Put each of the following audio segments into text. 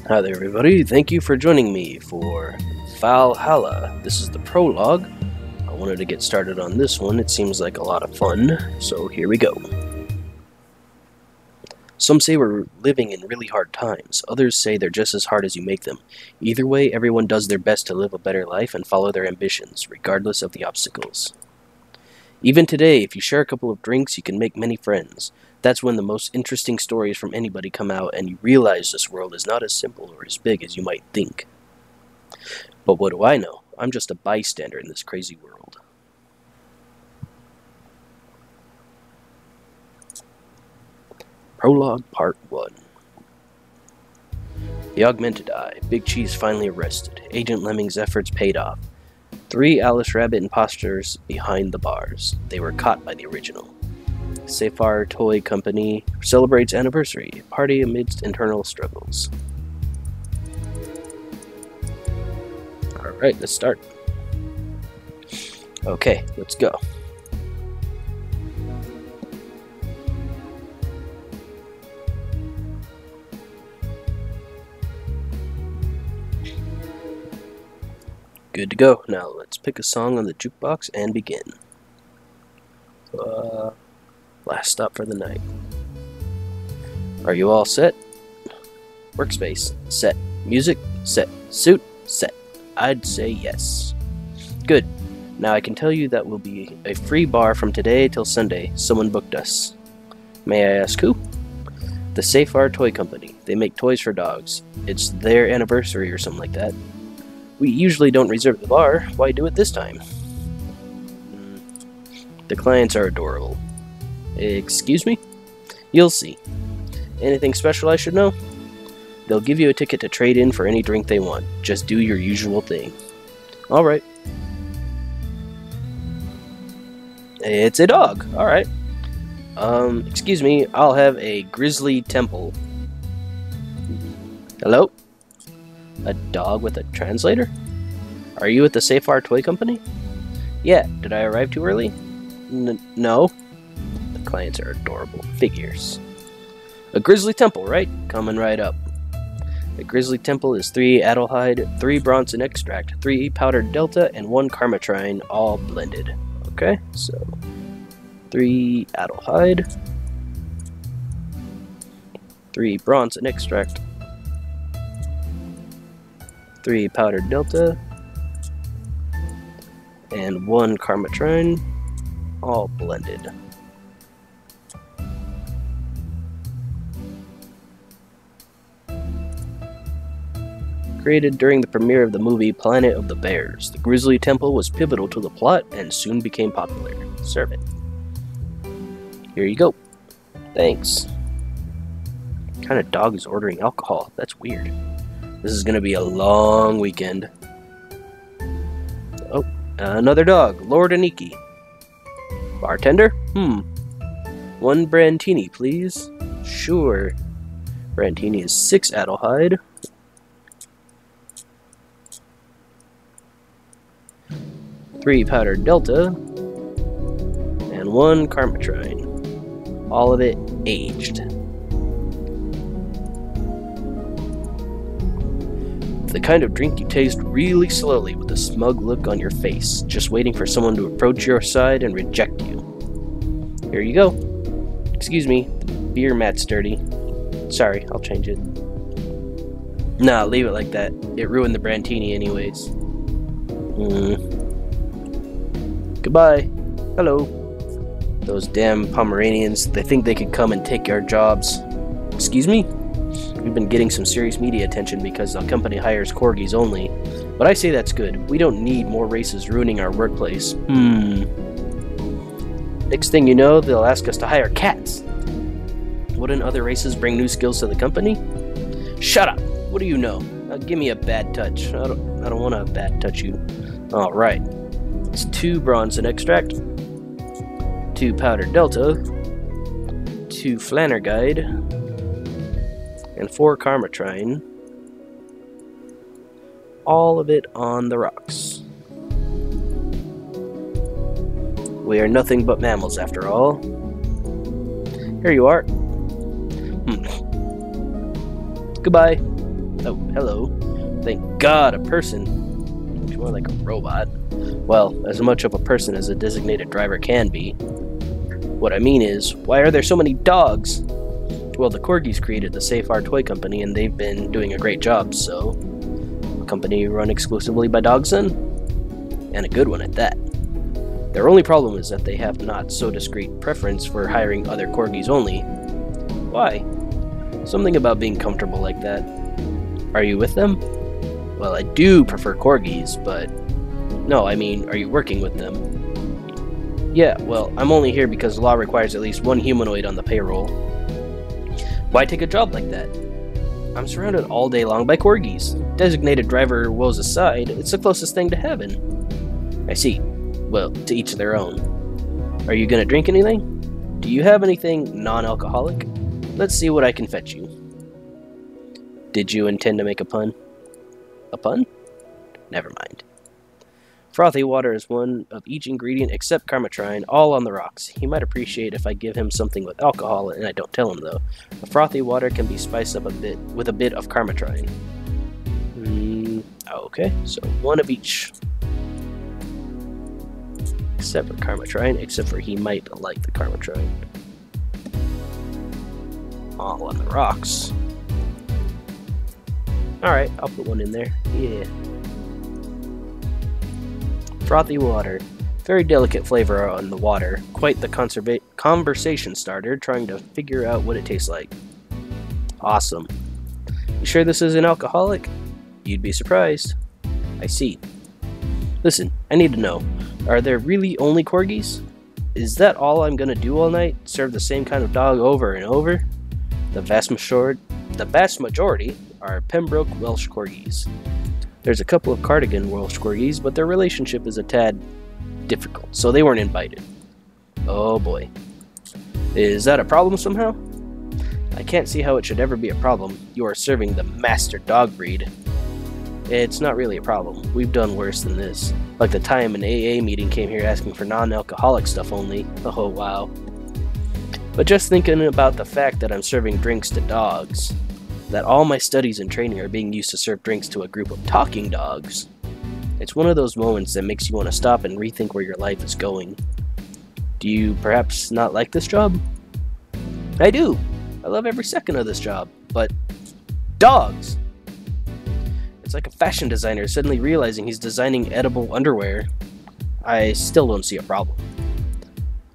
Hi there everybody, thank you for joining me for Valhalla. This is the prologue. I wanted to get started on this one, it seems like a lot of fun, so here we go. Some say we're living in really hard times, others say they're just as hard as you make them. Either way, everyone does their best to live a better life and follow their ambitions, regardless of the obstacles. Even today, if you share a couple of drinks, you can make many friends. That's when the most interesting stories from anybody come out and you realize this world is not as simple or as big as you might think. But what do I know? I'm just a bystander in this crazy world. Prologue Part 1. The Augmented Eye. Big Cheese finally arrested. Agent Lemming's efforts paid off. 3 Alice Rabbit imposters behind the bars. They were caught by the original. Safar Toy Company celebrates anniversary. Party amidst internal struggles. Alright, let's start. Okay, let's go. Good to go. Now let's pick a song on the jukebox and begin. Last stop for the night. Are you all set? Workspace, set. Music, set. Suit, set. I'd say yes. Good. Now I can tell you that will be a free bar from today till Sunday. Someone booked us. May I ask who? The Safar Toy Company. They make toys for dogs. It's their anniversary or something like that. We usually don't reserve the bar. Why do it this time? The clients are adorable. Excuse me? You'll see. Anything special I should know? They'll give you a ticket to trade in for any drink they want. Just do your usual thing. Alright. It's a dog. Alright. Excuse me. I'll have a Grizzly Temple. Hello? A dog with a translator? Are you at the Safar Toy Company? Yeah. Did I arrive too early? No. The clients are adorable. Figures. A Grizzly Temple, right? Coming right up. A Grizzly Temple is 3 Adelhyde, 3 Bronson Extract, 3 Powdered Delta, and 1 Carmatrine, all blended. Okay, so 3 Adelhyde, 3 Bronson Extract, 3 Powdered Delta, and 1 Carmatrine, all blended. Created during the premiere of the movie Planet of the Bears, the Grizzly Temple was pivotal to the plot and soon became popular. Serve it. Here you go. Thanks. What kind of dog is ordering alcohol? That's weird. This is gonna be a long weekend. Oh, another dog. Lord Aniki. Bartender? 1 Brantini, please. Sure. Brantini is 6 Adelhyde. 3 Powdered Delta. And 1 Carmatrine. All of it aged. The kind of drink you taste really slowly with a smug look on your face, just waiting for someone to approach your side and reject you. Here you go. Excuse me, the beer mat's dirty. Sorry, I'll change it. Nah, leave it like that. It ruined the Brantini anyways. Goodbye. Hello. Those damn Pomeranians, they think they could come and take our jobs. Excuse me? We've been getting some serious media attention because the company hires corgis only. But I say that's good. We don't need more races ruining our workplace. Next thing you know, they'll ask us to hire cats. Wouldn't other races bring new skills to the company? Shut up! What do you know? Give me a bad touch. I don't want to bad touch you. Alright. It's 2 Bronson Extract, 2 Powdered Delta, 2 Flannerguide, and 4 Carmatrine. All of it on the rocks. We are nothing but mammals after all. Here you are. Goodbye. Oh, hello. Thank God, a person. Much more like a robot. Well, as much of a person as a designated driver can be. What I mean is, why are there so many dogs? Well, the Corgis created the Safe Our Toy Company, and they've been doing a great job, so... A company run exclusively by dogs, then? And a good one at that. Their only problem is that they have not so discreet preference for hiring other Corgis only. Why? Something about being comfortable like that. Are you with them? Well, I do prefer Corgis, but... No, I mean, are you working with them? Yeah, well, I'm only here because the law requires at least one humanoid on the payroll. Why take a job like that? I'm surrounded all day long by Corgis. Designated driver woes aside, it's the closest thing to heaven. I see. Well, to each their own. Are you gonna drink anything? Do you have anything non-alcoholic? Let's see what I can fetch you. Did you intend to make a pun? A pun? Never mind. Frothy water is one of each ingredient except carmitrine, all on the rocks. He might appreciate if I give him something with alcohol, and I don't tell him though. The frothy water can be spiced up a bit with a bit of carmitrine. Okay, so one of each. Except for carmitrine, except for he might like the carmitrine. All on the rocks. Alright, I'll put one in there. Yeah. Frothy water. Very delicate flavor on the water. Quite the conversation starter, trying to figure out what it tastes like. Awesome. You sure this isn't alcoholic? You'd be surprised. I see. Listen, I need to know. Are there really only Corgis? Is that all I'm gonna do all night? Serve the same kind of dog over and over? The vast majority are Pembroke Welsh Corgis. There's a couple of Cardigan Welsh Corgis, but their relationship is a tad difficult, so they weren't invited. Oh boy. Is that a problem somehow? I can't see how it should ever be a problem. You are serving the master dog breed. It's not really a problem. We've done worse than this. Like the time an AA meeting came here asking for non-alcoholic stuff only. Oh wow. But just thinking about the fact that I'm serving drinks to dogs, that all my studies and training are being used to serve drinks to a group of talking dogs, it's one of those moments that makes you want to stop and rethink where your life is going. Do you perhaps not like this job? I do! I love every second of this job, but dogs! It's like a fashion designer suddenly realizing he's designing edible underwear. I still don't see a problem.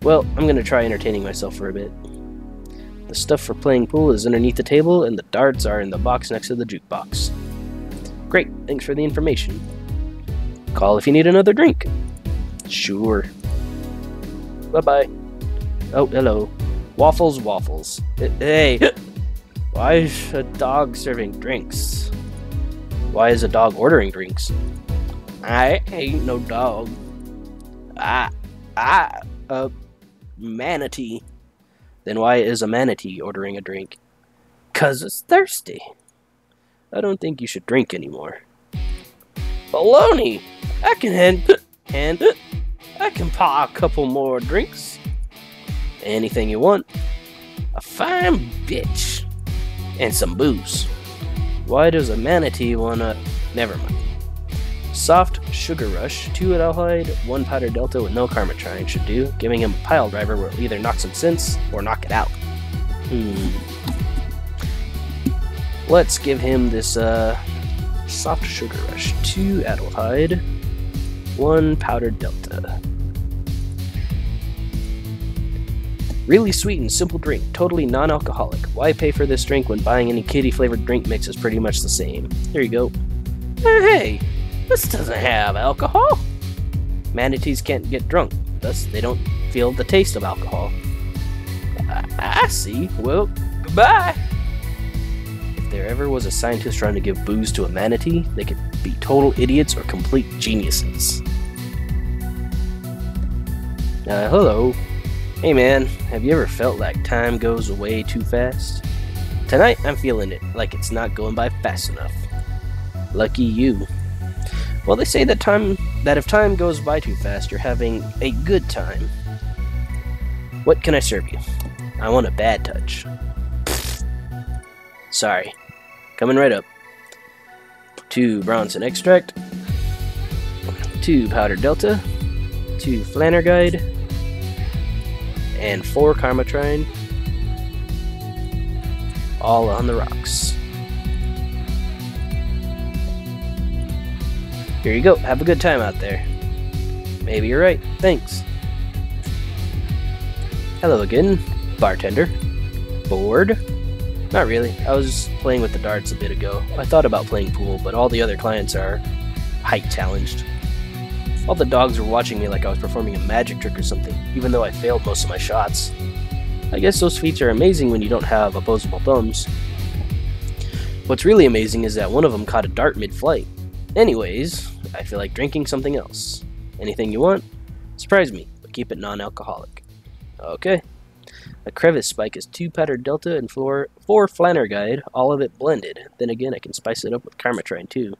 Well, I'm gonna try entertaining myself for a bit. The stuff for playing pool is underneath the table, and the darts are in the box next to the jukebox. Great, thanks for the information. Call if you need another drink. Sure. Bye-bye. Oh, hello. Waffles, waffles. Hey! Why is a dog serving drinks? Why is a dog ordering drinks? I ain't no dog. Manatee. Then why is a manatee ordering a drink? 'Cause it's thirsty. I don't think you should drink anymore. Baloney! I can I can paw a couple more drinks. Anything you want. A fine bitch. And some booze. Why does a manatee wanna... Never mind. Soft Sugar Rush, 2 aldehyde, 1 powder delta with no carmitrine should do. Giving him a pile driver will either knock some sense or knock it out. Let's give him this Soft Sugar Rush, 2 aldehyde, 1 powder delta. Really sweet and simple drink, totally non-alcoholic. Why pay for this drink when buying any kitty-flavored drink mix is pretty much the same? Here you go. Hey, this doesn't have alcohol. Manatees can't get drunk, thus they don't feel the taste of alcohol. I see. Well, goodbye. If there ever was a scientist trying to give booze to a manatee, they could be total idiots or complete geniuses. Hello. Hey man, have you ever felt like time goes away too fast? Tonight I'm feeling it, like it's not going by fast enough. Lucky you. Well, they say that if time goes by too fast, you're having a good time. What can I serve you? I want a bad touch. Sorry. Coming right up. 2 Bronson extract, 2 powder delta, 2 Flannerguide, and 4 Karmatrine, all on the rocks. Here you go, have a good time out there. Maybe you're right, thanks. Hello again, bartender. Bored? Not really, I was playing with the darts a bit ago. I thought about playing pool, but all the other clients are height challenged. All the dogs were watching me like I was performing a magic trick or something, even though I failed most of my shots. I guess those feats are amazing when you don't have opposable thumbs. What's really amazing is that one of them caught a dart mid-flight. Anyways, I feel like drinking something else. Anything you want? Surprise me, but keep it non-alcoholic. Okay. A crevice spike is 2 powdered delta and 4 Flannerguide, all of it blended. Then again, I can spice it up with Karmatrine too.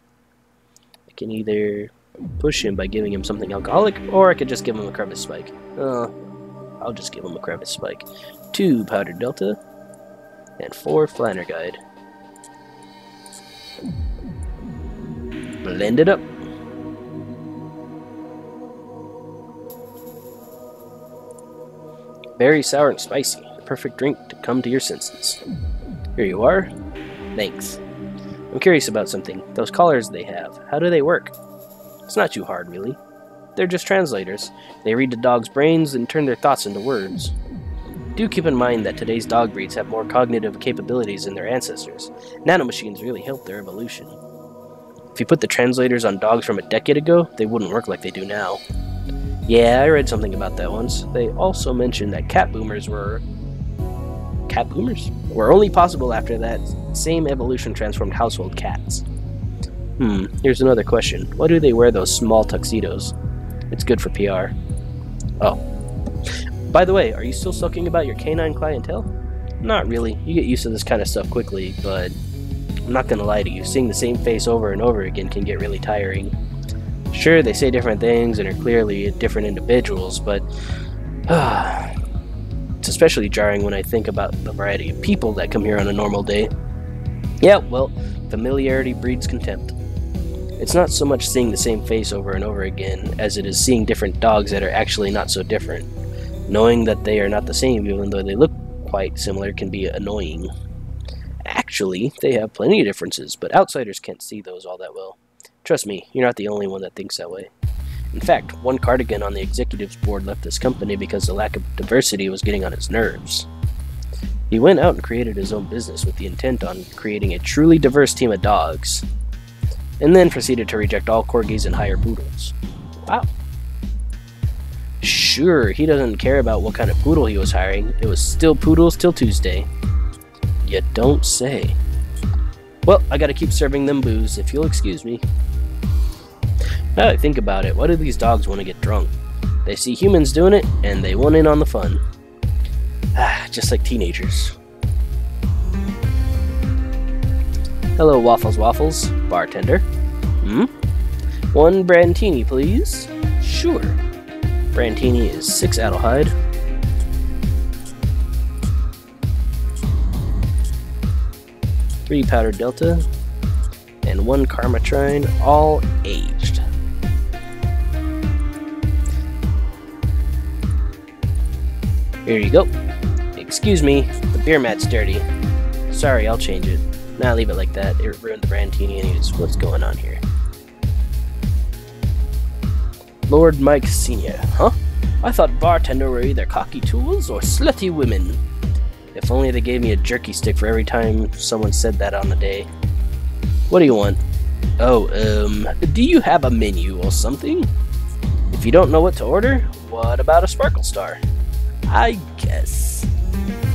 I can either push him by giving him something alcoholic, or I could just give him a crevice spike. I'll just give him a crevice spike. 2 powdered delta and 4 Flannerguide. Blend it up. Very sour and spicy. The perfect drink to come to your senses. Here you are. Thanks. I'm curious about something. Those collars they have, how do they work? It's not too hard, really. They're just translators. They read the dog's brains and turn their thoughts into words. Do keep in mind that today's dog breeds have more cognitive capabilities than their ancestors. Nanomachines really help their evolution. If you put the translators on dogs from a decade ago, they wouldn't work like they do now. Yeah, I read something about that once. They also mentioned that cat boomers were only possible after that same evolution transformed household cats. Here's another question. Why do they wear those small tuxedos? It's good for PR. Oh. By the way, are you still sulking about your canine clientele? Not really. You get used to this kind of stuff quickly, but I'm not gonna lie to you. Seeing the same face over and over again can get really tiring. Sure, they say different things and are clearly different individuals, but it's especially jarring when I think about the variety of people that come here on a normal day. Yeah, well, familiarity breeds contempt. It's not so much seeing the same face over and over again as it is seeing different dogs that are actually not so different. Knowing that they are not the same even though they look quite similar can be annoying. Actually, they have plenty of differences, but outsiders can't see those all that well. Trust me, you're not the only one that thinks that way. In fact, one cardigan on the executives board left this company because the lack of diversity was getting on his nerves. He went out and created his own business with the intent on creating a truly diverse team of dogs, and then proceeded to reject all corgis and hire poodles. Wow. Sure, he doesn't care about what kind of poodle he was hiring. It was still poodles till Tuesday. You don't say. Well, I gotta keep serving them booze, if you'll excuse me. Now that I think about it, why do these dogs want to get drunk? They see humans doing it, and they want in on the fun. Just like teenagers. Hello, Waffles, bartender. 1 Brandtini, please. Sure. Brandtini is 6 Adelhyde. 3 powdered delta, and 1 Karmatrine, all aged. Here you go. Excuse me, the beer mat's dirty. Sorry, I'll change it. Nah, leave it like that. It ruined the Brandtini anyways. What's going on here? Lord Mike Sr., huh? I thought bartender were either cocky tools or slutty women. If only they gave me a jerky stick for every time someone said that on the day. What do you want? Oh, do you have a menu or something? If you don't know what to order, what about a Sparkle Star? I guess.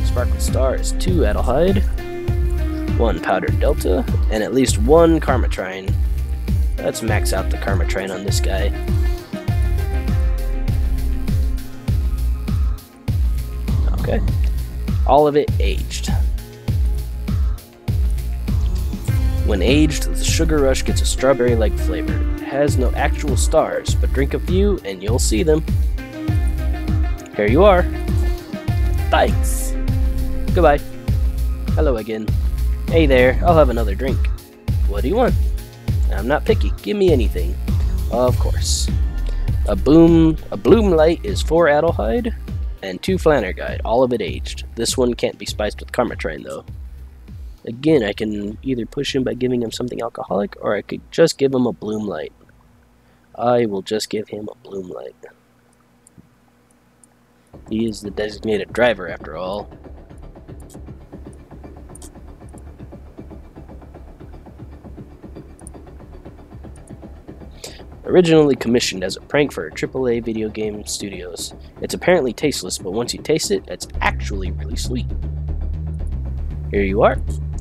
Sparkle Star is 2 Adelhyde, 1 powdered delta, and at least 1 Karmatrine. Let's max out the Karmatrine on this guy. Okay. All of it aged. When aged, the Sugar Rush gets a strawberry-like flavor. It has no actual stars, but drink a few and you'll see them. Here you are. Thanks. Goodbye. Hello again. Hey there, I'll have another drink. What do you want? I'm not picky. Give me anything. Of course. A bloom light is 4 Adelheid and 2 Flannerguide, all of it aged. This one can't be spiced with Karmatrine though. Again, I can either push him by giving him something alcoholic, or I could just give him a bloom light. I will just give him a bloom light. He is the designated driver after all. Originally commissioned as a prank for AAA video game studios. It's apparently tasteless, but once you taste it, it's actually really sweet. Here you are.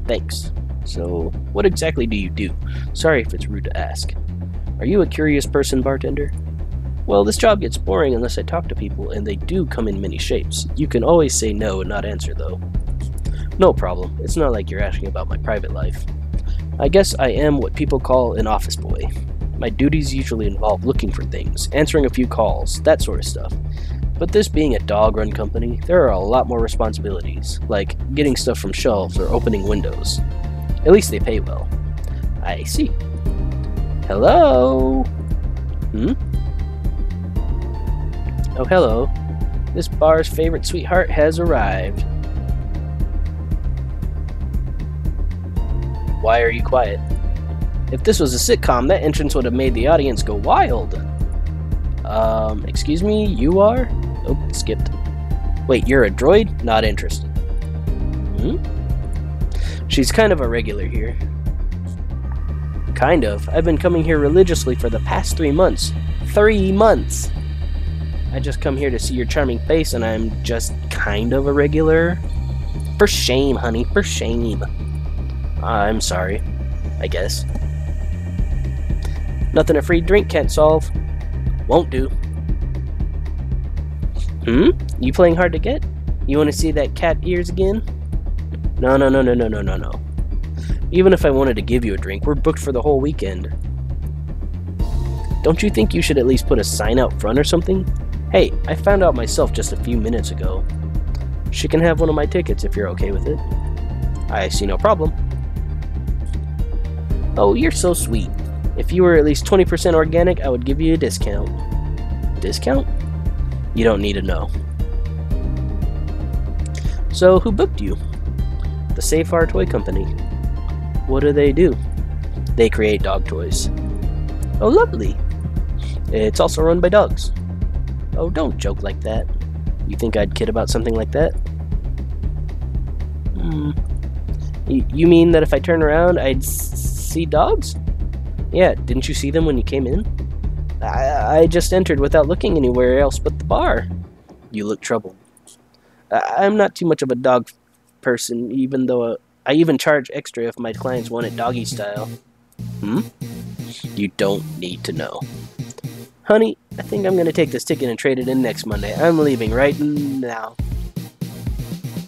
Thanks. So, what exactly do you do? Sorry if it's rude to ask. Are you a curious person, bartender? Well, this job gets boring unless I talk to people, and they do come in many shapes. You can always say no and not answer, though. No problem. It's not like you're asking about my private life. I guess I am what people call an office boy. My duties usually involve looking for things, answering a few calls, that sort of stuff. But this being a dog-run company, there are a lot more responsibilities, like getting stuff from shelves or opening windows. At least they pay well. I see. Hello? Oh, hello. This bar's favorite sweetheart has arrived. Why are you quiet? If this was a sitcom, that entrance would have made the audience go wild. Excuse me, you are? Oh, skipped. Wait, you're a droid? Not interested. She's kind of a regular here. Kind of. I've been coming here religiously for the past 3 months. 3 months! I just come here to see your charming face, and I'm just kind of a regular? For shame, honey, for shame. I'm sorry, I guess. Nothing a free drink can't solve. Won't do. You playing hard to get? You want to see that cat ears again? No. Even if I wanted to give you a drink, we're booked for the whole weekend. Don't you think you should at least put a sign out front or something? Hey, I found out myself just a few minutes ago. She can have one of my tickets if you're okay with it. I see no problem. Oh, you're so sweet. If you were at least 20% organic, I would give you a discount. Discount? You don't need to know. So, who booked you? The Safar Toy Company. What do? They create dog toys. Oh, lovely. It's also run by dogs. Oh, don't joke like that. You think I'd kid about something like that? You mean that if I turn around, I'd see dogs? Yeah, didn't you see them when you came in? I just entered without looking anywhere else but the bar. You look troubled. I'm not too much of a dog person, even though I even charge extra if my clients want it doggy style. You don't need to know. Honey, I think I'm going to take this ticket and trade it in next Monday. I'm leaving right now.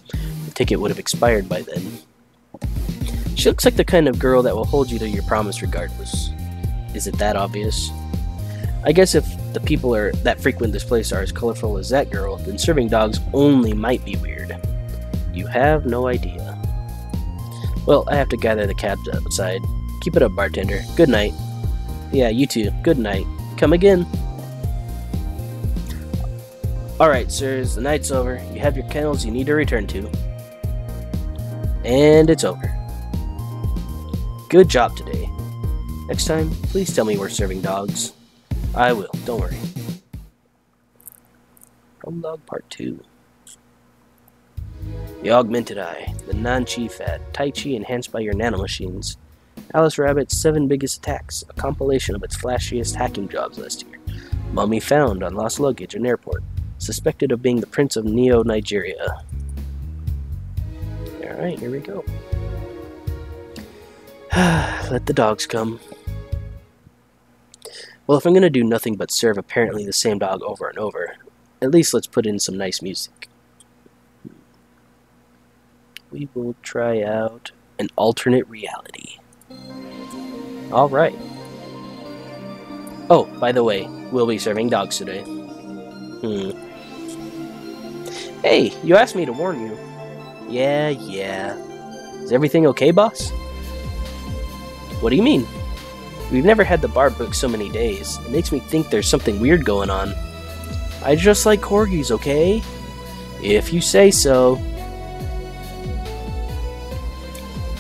The ticket would have expired by then. She looks like the kind of girl that will hold you to your promise regardless. Is it that obvious? I guess if the people that frequent this place are as colorful as that girl, then serving dogs only might be weird. You have no idea. Well, I have to gather the cabs outside. Keep it up, bartender. Good night. Yeah, you too. Good night. Come again. Alright, sirs, the night's over. You have your kennels you need to return to. And it's over. Good job today. Next time, please tell me we're serving dogs. I will, don't worry. Prologue Part 2. The Augmented Eye, the Non-Chi Fat, Tai Chi enhanced by your nanomachines. Alice Rabbit's 7 Biggest Attacks, a compilation of its flashiest hacking jobs last year. Mummy found on lost luggage in airport, suspected of being the Prince of Neo-Nigeria. Alright, here we go. Let the dogs come. Well, if I'm going to do nothing but serve apparently the same dog over and over, at least let's put in some nice music. We will try out an alternate reality. Alright. Oh, by the way, we'll be serving dogs today. Hey, you asked me to warn you. Yeah. Is everything okay, boss? What do you mean? We've never had the bar booked so many days. It makes me think there's something weird going on. I just like corgis, okay? If you say so.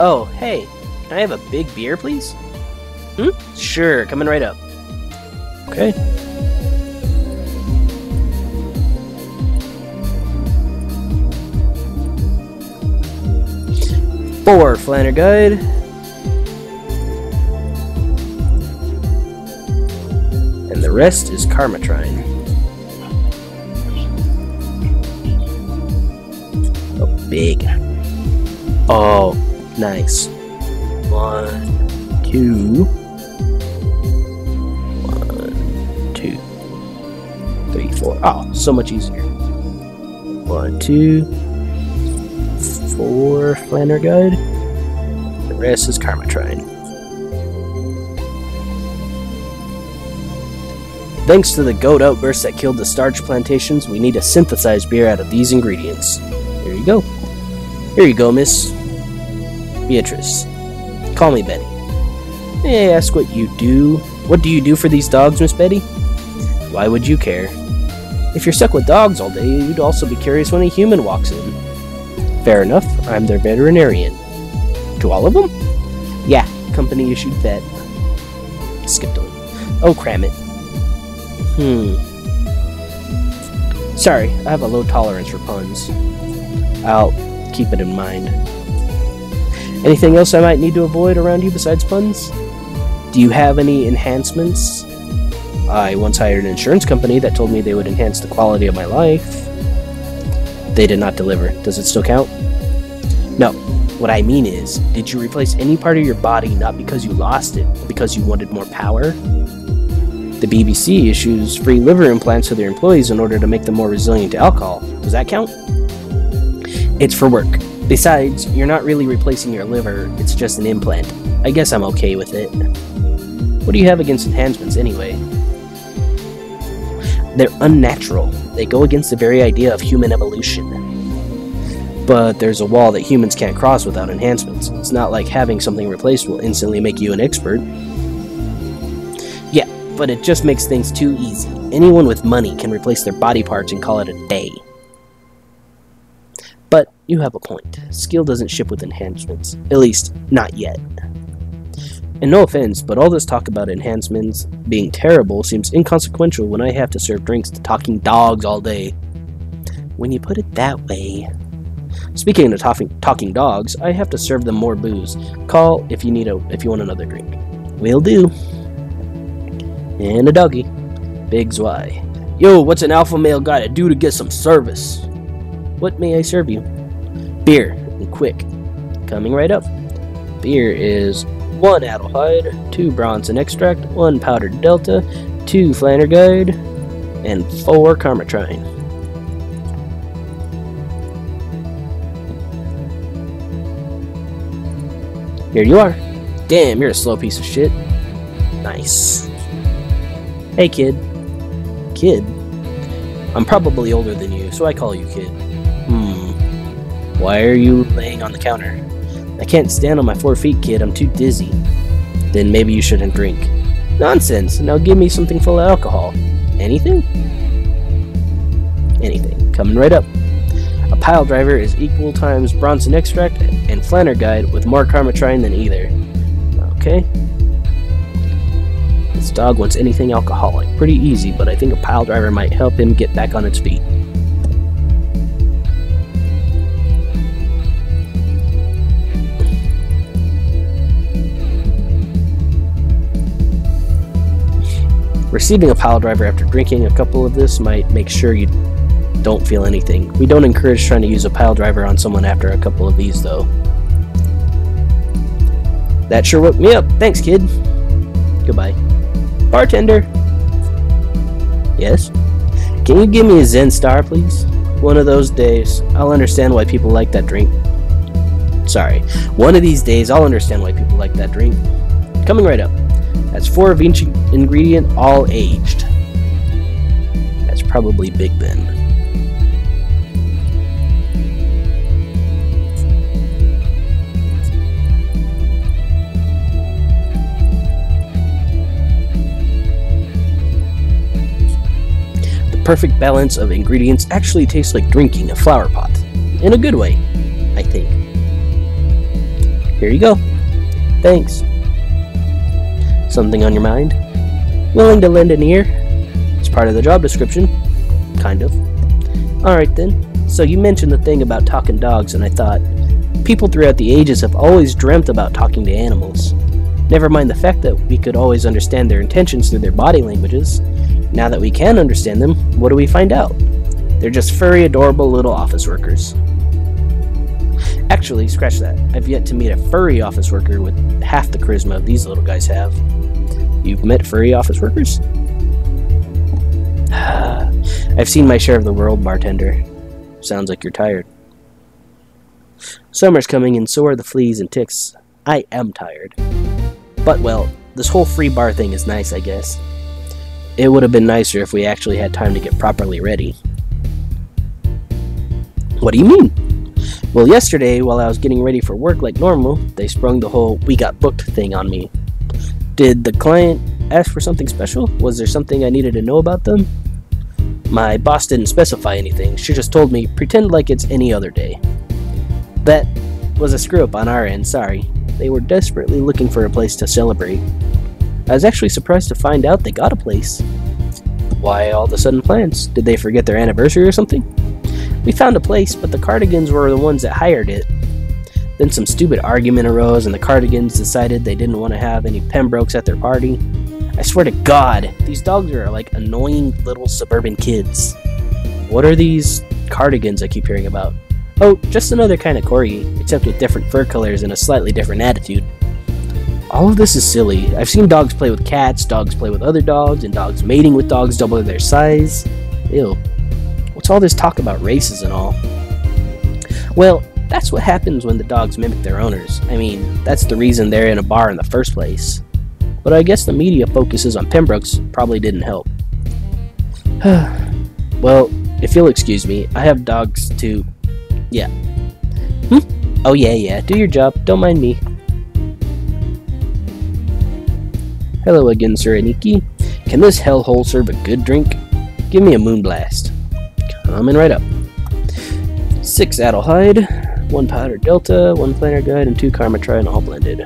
Oh, hey. Can I have a big beer, please? Sure, coming right up. Okay. Four Flanner Guide. And the rest is Karmatrine. Oh, big. Oh, nice. 1, 2. 1, 2, 3, 4. Oh, so much easier. 1, 2, 4 Flanner Guide. The rest is Karmatrine. Thanks to the goat outburst that killed the starch plantations, we need a synthesized beer out of these ingredients. Here you go. Here you go, Miss Beatrice. Call me Betty. May I ask what you do? What do you do for these dogs, Miss Betty? Why would you care? If you're stuck with dogs all day, you'd also be curious when a human walks in. Fair enough, I'm their veterinarian. To all of them? Yeah, company-issued vet. Skipped a little. Oh, cram it. Sorry, I have a low tolerance for puns. I'll keep it in mind. Anything else I might need to avoid around you besides puns? Do you have any enhancements? I once hired an insurance company that told me they would enhance the quality of my life. They did not deliver. Does it still count? No. What I mean is, did you replace any part of your body not because you lost it, but because you wanted more power? The BBC issues free liver implants to their employees in order to make them more resilient to alcohol. Does that count? It's for work. Besides, you're not really replacing your liver, it's just an implant. I guess I'm okay with it. What do you have against enhancements anyway? They're unnatural. They go against the very idea of human evolution. But there's a wall that humans can't cross without enhancements. It's not like having something replaced will instantly make you an expert. Yeah, but it just makes things too easy. Anyone with money can replace their body parts and call it a day. But you have a point. Skill doesn't ship with enhancements. At least, not yet. And no offense, but all this talk about enhancements being terrible seems inconsequential when I have to serve drinks to talking dogs all day. When you put it that way. Speaking of talking dogs, I have to serve them more booze. Call if you want another drink. Will do. And a doggy. Big Zwei. Yo, what's an alpha male gotta do to get some service? What may I serve you? Beer, and quick. Coming right up. Beer is 1 Adelheid, 2 Bronson Extract, 1 Powdered Delta, 2 Flanner Guide, and 4 Karmatrine. Here you are. Damn, you're a slow piece of shit. Nice. Hey, kid. Kid? I'm probably older than you, so I call you kid. Why are you laying on the counter? I can't stand on my 4 feet, kid. I'm too dizzy. Then maybe you shouldn't drink. Nonsense. Now give me something full of alcohol. Anything? Anything. Coming right up. A pile driver is equal times Bronson Extract and Flanner Guide with more Karmatrine than either. Okay. This dog wants anything alcoholic. Pretty easy, but I think a pile driver might help him get back on its feet. Receiving a pile driver after drinking a couple of this might make sure you don't feel anything. We don't encourage trying to use a pile driver on someone after a couple of these, though. That sure woke me up. Thanks, kid. Goodbye. Bartender. Yes? Can you give me a Zen Star, please? One of those days, I'll understand why people like that drink. Sorry. One of these days, I'll understand why people like that drink. Coming right up. That's 4 of each ingredient, all aged. That's probably big then. perfect balance of ingredients actually tastes like drinking a flower pot. In a good way, I think. Here you go. Thanks. Something on your mind? Willing to lend an ear? It's part of the job description. Kind of. Alright then. So you mentioned the thing about talking dogs, and I thought, people throughout the ages have always dreamt about talking to animals. Never mind the fact that we could always understand their intentions through their body languages. Now that we can understand them, what do we find out? They're just furry, adorable little office workers. Actually, scratch that. I've yet to meet a furry office worker with half the charisma these little guys have. You've met furry office workers? I've seen my share of the world, bartender. Sounds like you're tired. Summer's coming and so are the fleas and ticks. I am tired. But, well, this whole free bar thing is nice, I guess. It would have been nicer if we actually had time to get properly ready. What do you mean? Well, yesterday, while I was getting ready for work like normal, they sprung the whole "we got booked" thing on me. Did the client ask for something special? Was there something I needed to know about them? My boss didn't specify anything. She just told me, pretend like it's any other day. That was a screw-up on our end, sorry. They were desperately looking for a place to celebrate. I was actually surprised to find out they got a place. Why all the sudden plans? Did they forget their anniversary or something? We found a place, but the Cardigans were the ones that hired it. Then some stupid argument arose, and the Cardigans decided they didn't want to have any Pembrokes at their party. I swear to God, these dogs are like annoying little suburban kids. What are these Cardigans I keep hearing about? Oh, just another kind of corgi, except with different fur colors and a slightly different attitude. All of this is silly. I've seen dogs play with cats, dogs play with other dogs, and dogs mating with dogs double their size. Ew. What's all this talk about races and all? Well, that's what happens when the dogs mimic their owners. I mean, that's the reason they're in a bar in the first place. But I guess the media focuses on Pembrokes probably didn't help. Well, if you'll excuse me, I have dogs too. Yeah. Oh yeah, do your job, don't mind me. Hello again, Sir Aniki. Can this hellhole serve a good drink? Give me a moonblast. Coming right up. 6 Adelhyde, 1 Powder Delta, 1 Planner Guide, and 2 Karmatron all blended.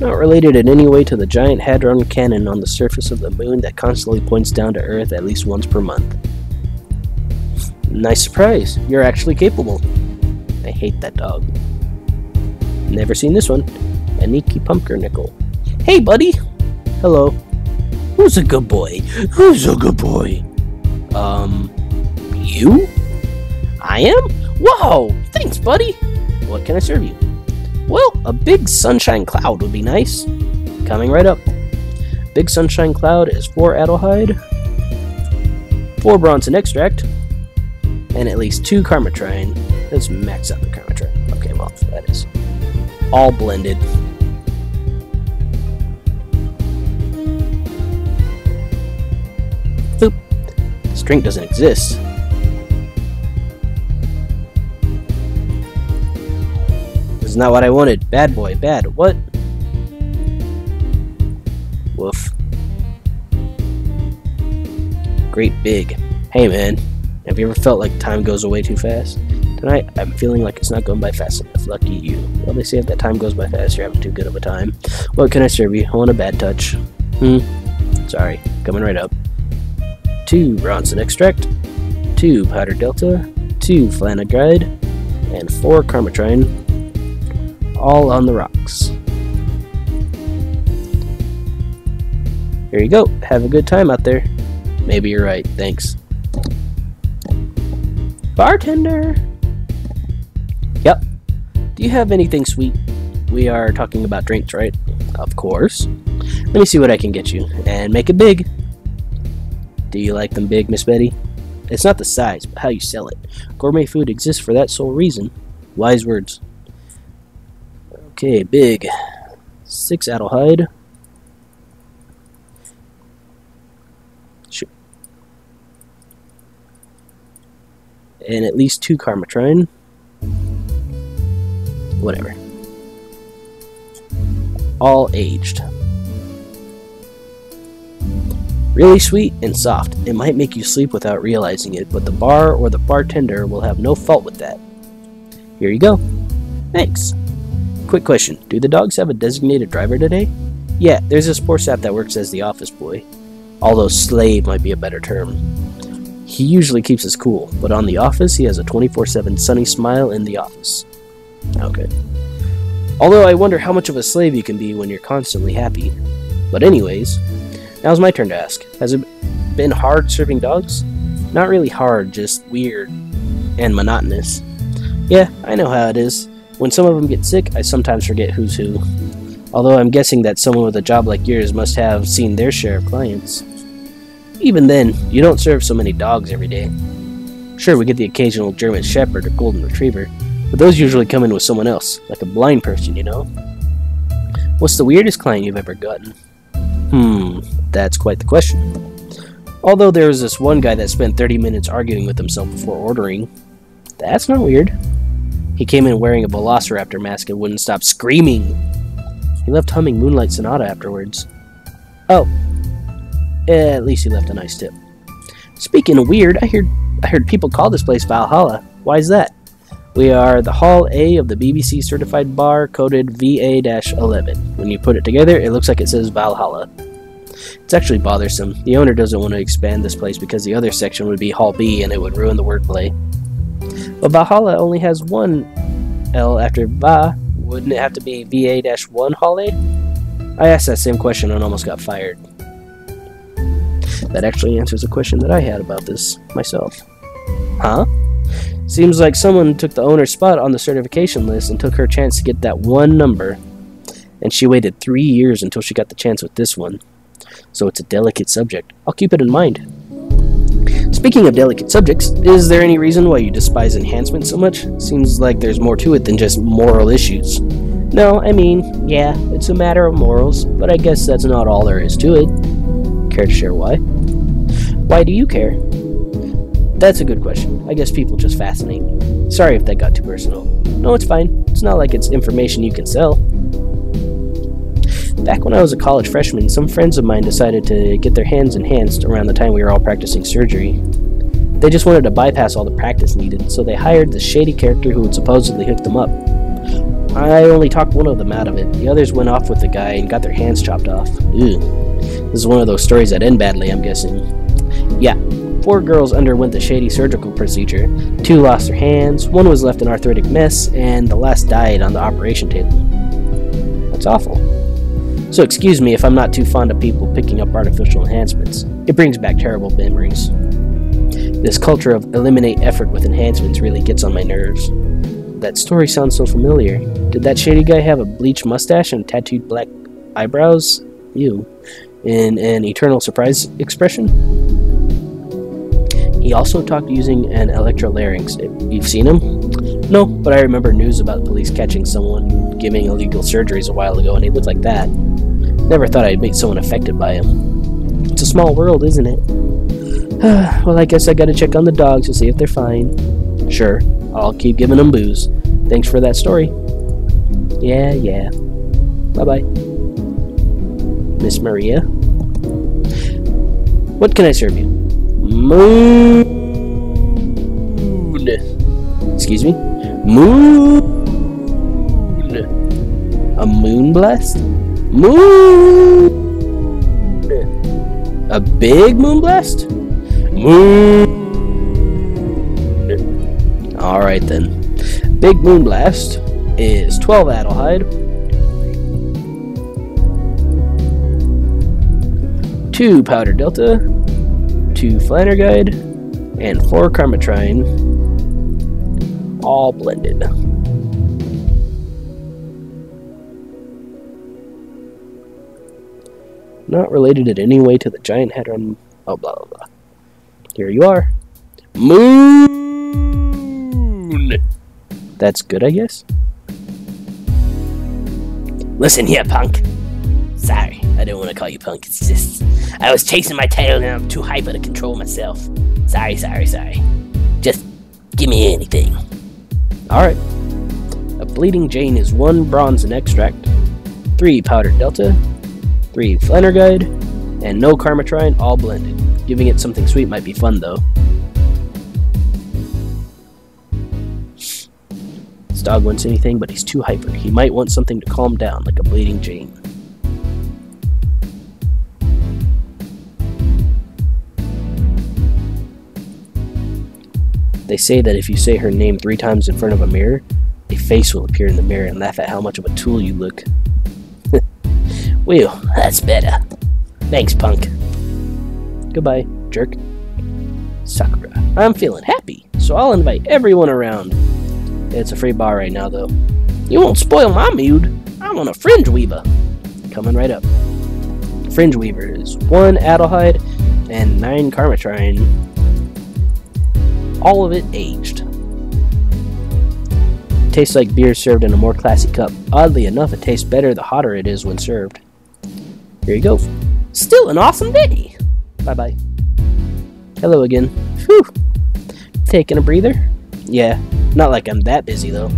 Not related in any way to the giant hadron cannon on the surface of the moon that constantly points down to Earth at least once per month. Nice surprise. You're actually capable. I hate that dog. Never seen this one. Aniki Pumpernickel. Hey, buddy! Hello. Who's a good boy? Who's a good boy? You? I am? Whoa! Thanks, buddy! What can I serve you? Well, a big sunshine cloud would be nice. Coming right up. Big sunshine cloud is 4 Adelhyde, 4 Bronson extract, and at least 2 Karmatrine. Let's max out the Karmatrine. Okay, well, that is all blended. Oop. This drink doesn't exist. This is not what I wanted. Bad boy, bad. What? Woof. Great big. Hey man, have you ever felt like time goes away too fast? Tonight, I'm feeling like it's not going by fast enough. Lucky you. Well, they say if that time goes by fast, you're having too good of a time. What can I serve you? I want a bad touch. Sorry. Coming right up. 2 Bronson extract, 2 Powder Delta, 2 Flanagide, and 4 Karmatrine. All on the rocks. Here you go. Have a good time out there. Maybe you're right. Thanks. Bartender! Yep. Do you have anything sweet? We are talking about drinks, right? Of course. Let me see what I can get you. And make it big. Do you like them big, Miss Betty? It's not the size, but how you sell it. Gourmet food exists for that sole reason. Wise words. Okay, big. 6 Adelhyde. Shoot. and at least 2 Karmatrine. Whatever. All aged. Really sweet and soft. It might make you sleep without realizing it, but the bar or the bartender will have no fault with that. Here you go. Thanks. Quick question. Do the dogs have a designated driver today? Yeah, there's a sports app that works as the office boy. Although slave might be a better term. He usually keeps us cool, but on the office he has a 24/7 sunny smile in the office. Okay. Although I wonder how much of a slave you can be when you're constantly happy. But anyways, now's my turn to ask. Has it been hard serving dogs? Not really hard, just weird and monotonous. Yeah, I know how it is. When some of them get sick, I sometimes forget who's who. Although I'm guessing that someone with a job like yours must have seen their share of clients. Even then, you don't serve so many dogs every day. Sure, we get the occasional German Shepherd or Golden Retriever, but those usually come in with someone else, like a blind person, you know? What's the weirdest client you've ever gotten? That's quite the question. Although there was this one guy that spent 30 minutes arguing with himself before ordering. That's not weird. He came in wearing a Velociraptor mask and wouldn't stop screaming. He left humming Moonlight Sonata afterwards. Oh. At least he left a nice tip. Speaking of weird, I heard people call this place Valhalla. Why is that? We are the Hall A of the BBC certified bar, coded VA-11. When you put it together, it looks like it says Valhalla. It's actually bothersome. The owner doesn't want to expand this place because the other section would be Hall B and it would ruin the wordplay. But Valhalla only has one L after Va. Wouldn't it have to be VA-1 Hall A? I asked that same question and almost got fired. That actually answers a question that I had about this myself. Huh? Seems like someone took the owner's spot on the certification list and took her chance to get that one number. And she waited 3 years until she got the chance with this one. So it's a delicate subject. I'll keep it in mind. Speaking of delicate subjects, is there any reason why you despise enhancement so much? Seems like there's more to it than just moral issues. No, I mean, yeah, it's a matter of morals, but I guess that's not all there is to it. Care to share why? Why do you care? That's a good question. I guess people just fascinate me. Sorry if that got too personal. No, it's fine. It's not like it's information you can sell. Back when I was a college freshman, some friends of mine decided to get their hands enhanced around the time we were all practicing surgery. They just wanted to bypass all the practice needed, so they hired this shady character who would supposedly hook them up. I only talked one of them out of it. The others went off with the guy and got their hands chopped off. Ew. This is one of those stories that end badly, I'm guessing. Yeah, 4 girls underwent the shady surgical procedure. 2 lost their hands, 1 was left an arthritic mess, and the last died on the operation table. That's awful. So excuse me if I'm not too fond of people picking up artificial enhancements. It brings back terrible memories. This culture of eliminate effort with enhancements really gets on my nerves. That story sounds so familiar. Did that shady guy have a bleached mustache and tattooed black eyebrows? Ew. In an eternal surprise expression? He also talked using an electrolarynx. You've seen him? No, but I remember news about police catching someone giving illegal surgeries a while ago, and he looked like that. Never thought I'd meet someone affected by him. It's a small world, isn't it? Well, I guess I gotta check on the dogs to see if they're fine. Sure, I'll keep giving them booze. Thanks for that story. Yeah. Bye-bye. Miss Maria? What can I serve you? Moon! Excuse me? Moon! A moon blast? Moon! A big moon blast? Moon! Alright then. Big moon blast is 12 Adelheid, 2 Powder Delta, 2 Flannerguide, and 4 Karmatrine, all blended. Not related in any way to the giant hadron. Oh, blah blah blah. Here you are. Moon! That's good, I guess? Listen here, punk. Sorry, I didn't want to call you punk. It's just, I was chasing my tail and I'm too hyper to control myself. Sorry. Just give me anything. Alright. A Bleeding Jane is 1 bronze and extract, 3 powdered delta, 3 Flannerguide, and no Karmatrine, all blended. Giving it something sweet might be fun though. This dog wants anything, but he's too hyper. He might want something to calm down, like a Bleeding Jane. They say that if you say her name 3 times in front of a mirror, a face will appear in the mirror and laugh at how much of a tool you look. Well, that's better. Thanks, punk. Goodbye, jerk. Sakura. I'm feeling happy, so I'll invite everyone around. It's a free bar right now, though. You won't spoil my mood. I want a Fringe Weaver. Coming right up. Fringe Weaver is 1 Adelheid and 9 Karmatrine. All of it aged. Tastes like beer served in a more classy cup. Oddly enough, it tastes better the hotter it is when served. Here you go. Still an awesome day. Bye-bye. Hello again. Whew. Taking a breather? Yeah, not like I'm that busy, though.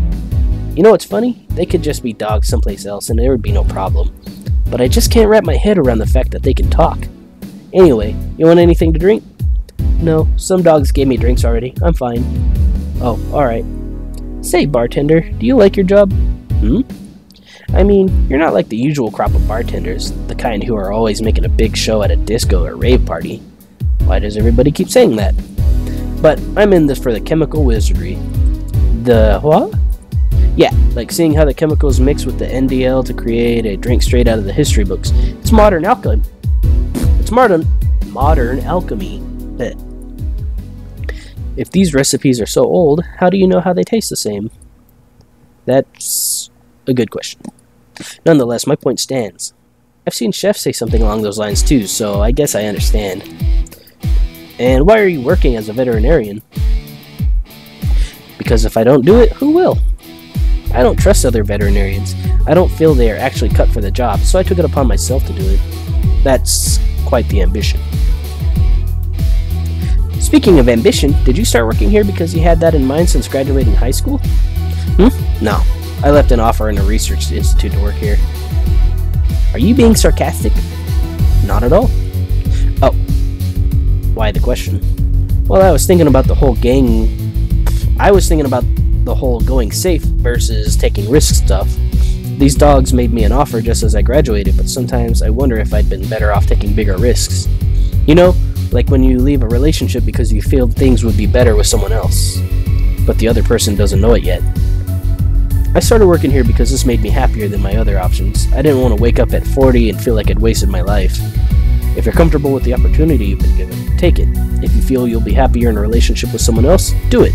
You know what's funny? They could just be dogs someplace else and there would be no problem. But I just can't wrap my head around the fact that they can talk. Anyway, you want anything to drink? No, some dogs gave me drinks already. I'm fine. Oh, alright. Say, bartender, do you like your job? I mean, you're not like the usual crop of bartenders, the kind who are always making a big show at a disco or rave party. Why does everybody keep saying that? But I'm in this for the chemical wizardry. The what? Yeah, like seeing how the chemicals mix with the NDL to create a drink straight out of the history books. It's modern alchemy. It's modern alchemy. If these recipes are so old, how do you know how they taste the same? That's a good question. Nonetheless, my point stands. I've seen chefs say something along those lines too, so I guess I understand. And why are you working as a veterinarian? Because if I don't do it, who will? I don't trust other veterinarians. I don't feel they are actually cut for the job, so I took it upon myself to do it. That's quite the ambition. Speaking of ambition, did you start working here because you had that in mind since graduating high school? No. I left an offer in a research institute to work here. Are you being sarcastic? Not at all. Oh. Why the question? Well, I was thinking about the whole going safe versus taking risk stuff. These dogs made me an offer just as I graduated, but sometimes I wonder if I'd been better off taking bigger risks. You know, like when you leave a relationship because you feel things would be better with someone else, but the other person doesn't know it yet. I started working here because this made me happier than my other options. I didn't want to wake up at 40 and feel like I'd wasted my life. If you're comfortable with the opportunity you've been given, take it. If you feel you'll be happier in a relationship with someone else, do it.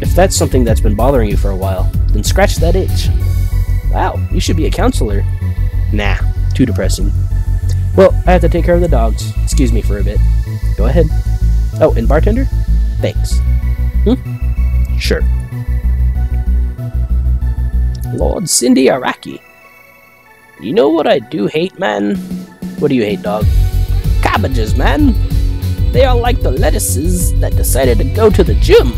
If that's something that's been bothering you for a while, then scratch that itch. Wow, you should be a counselor. Nah, too depressing. Well, I have to take care of the dogs. Excuse me for a bit. Go ahead. Oh, and bartender? Thanks. Sure. Lord Cindy Araki. You know what I do hate, man? What do you hate, dog? Cabbages, man. They are like the lettuces that decided to go to the gym,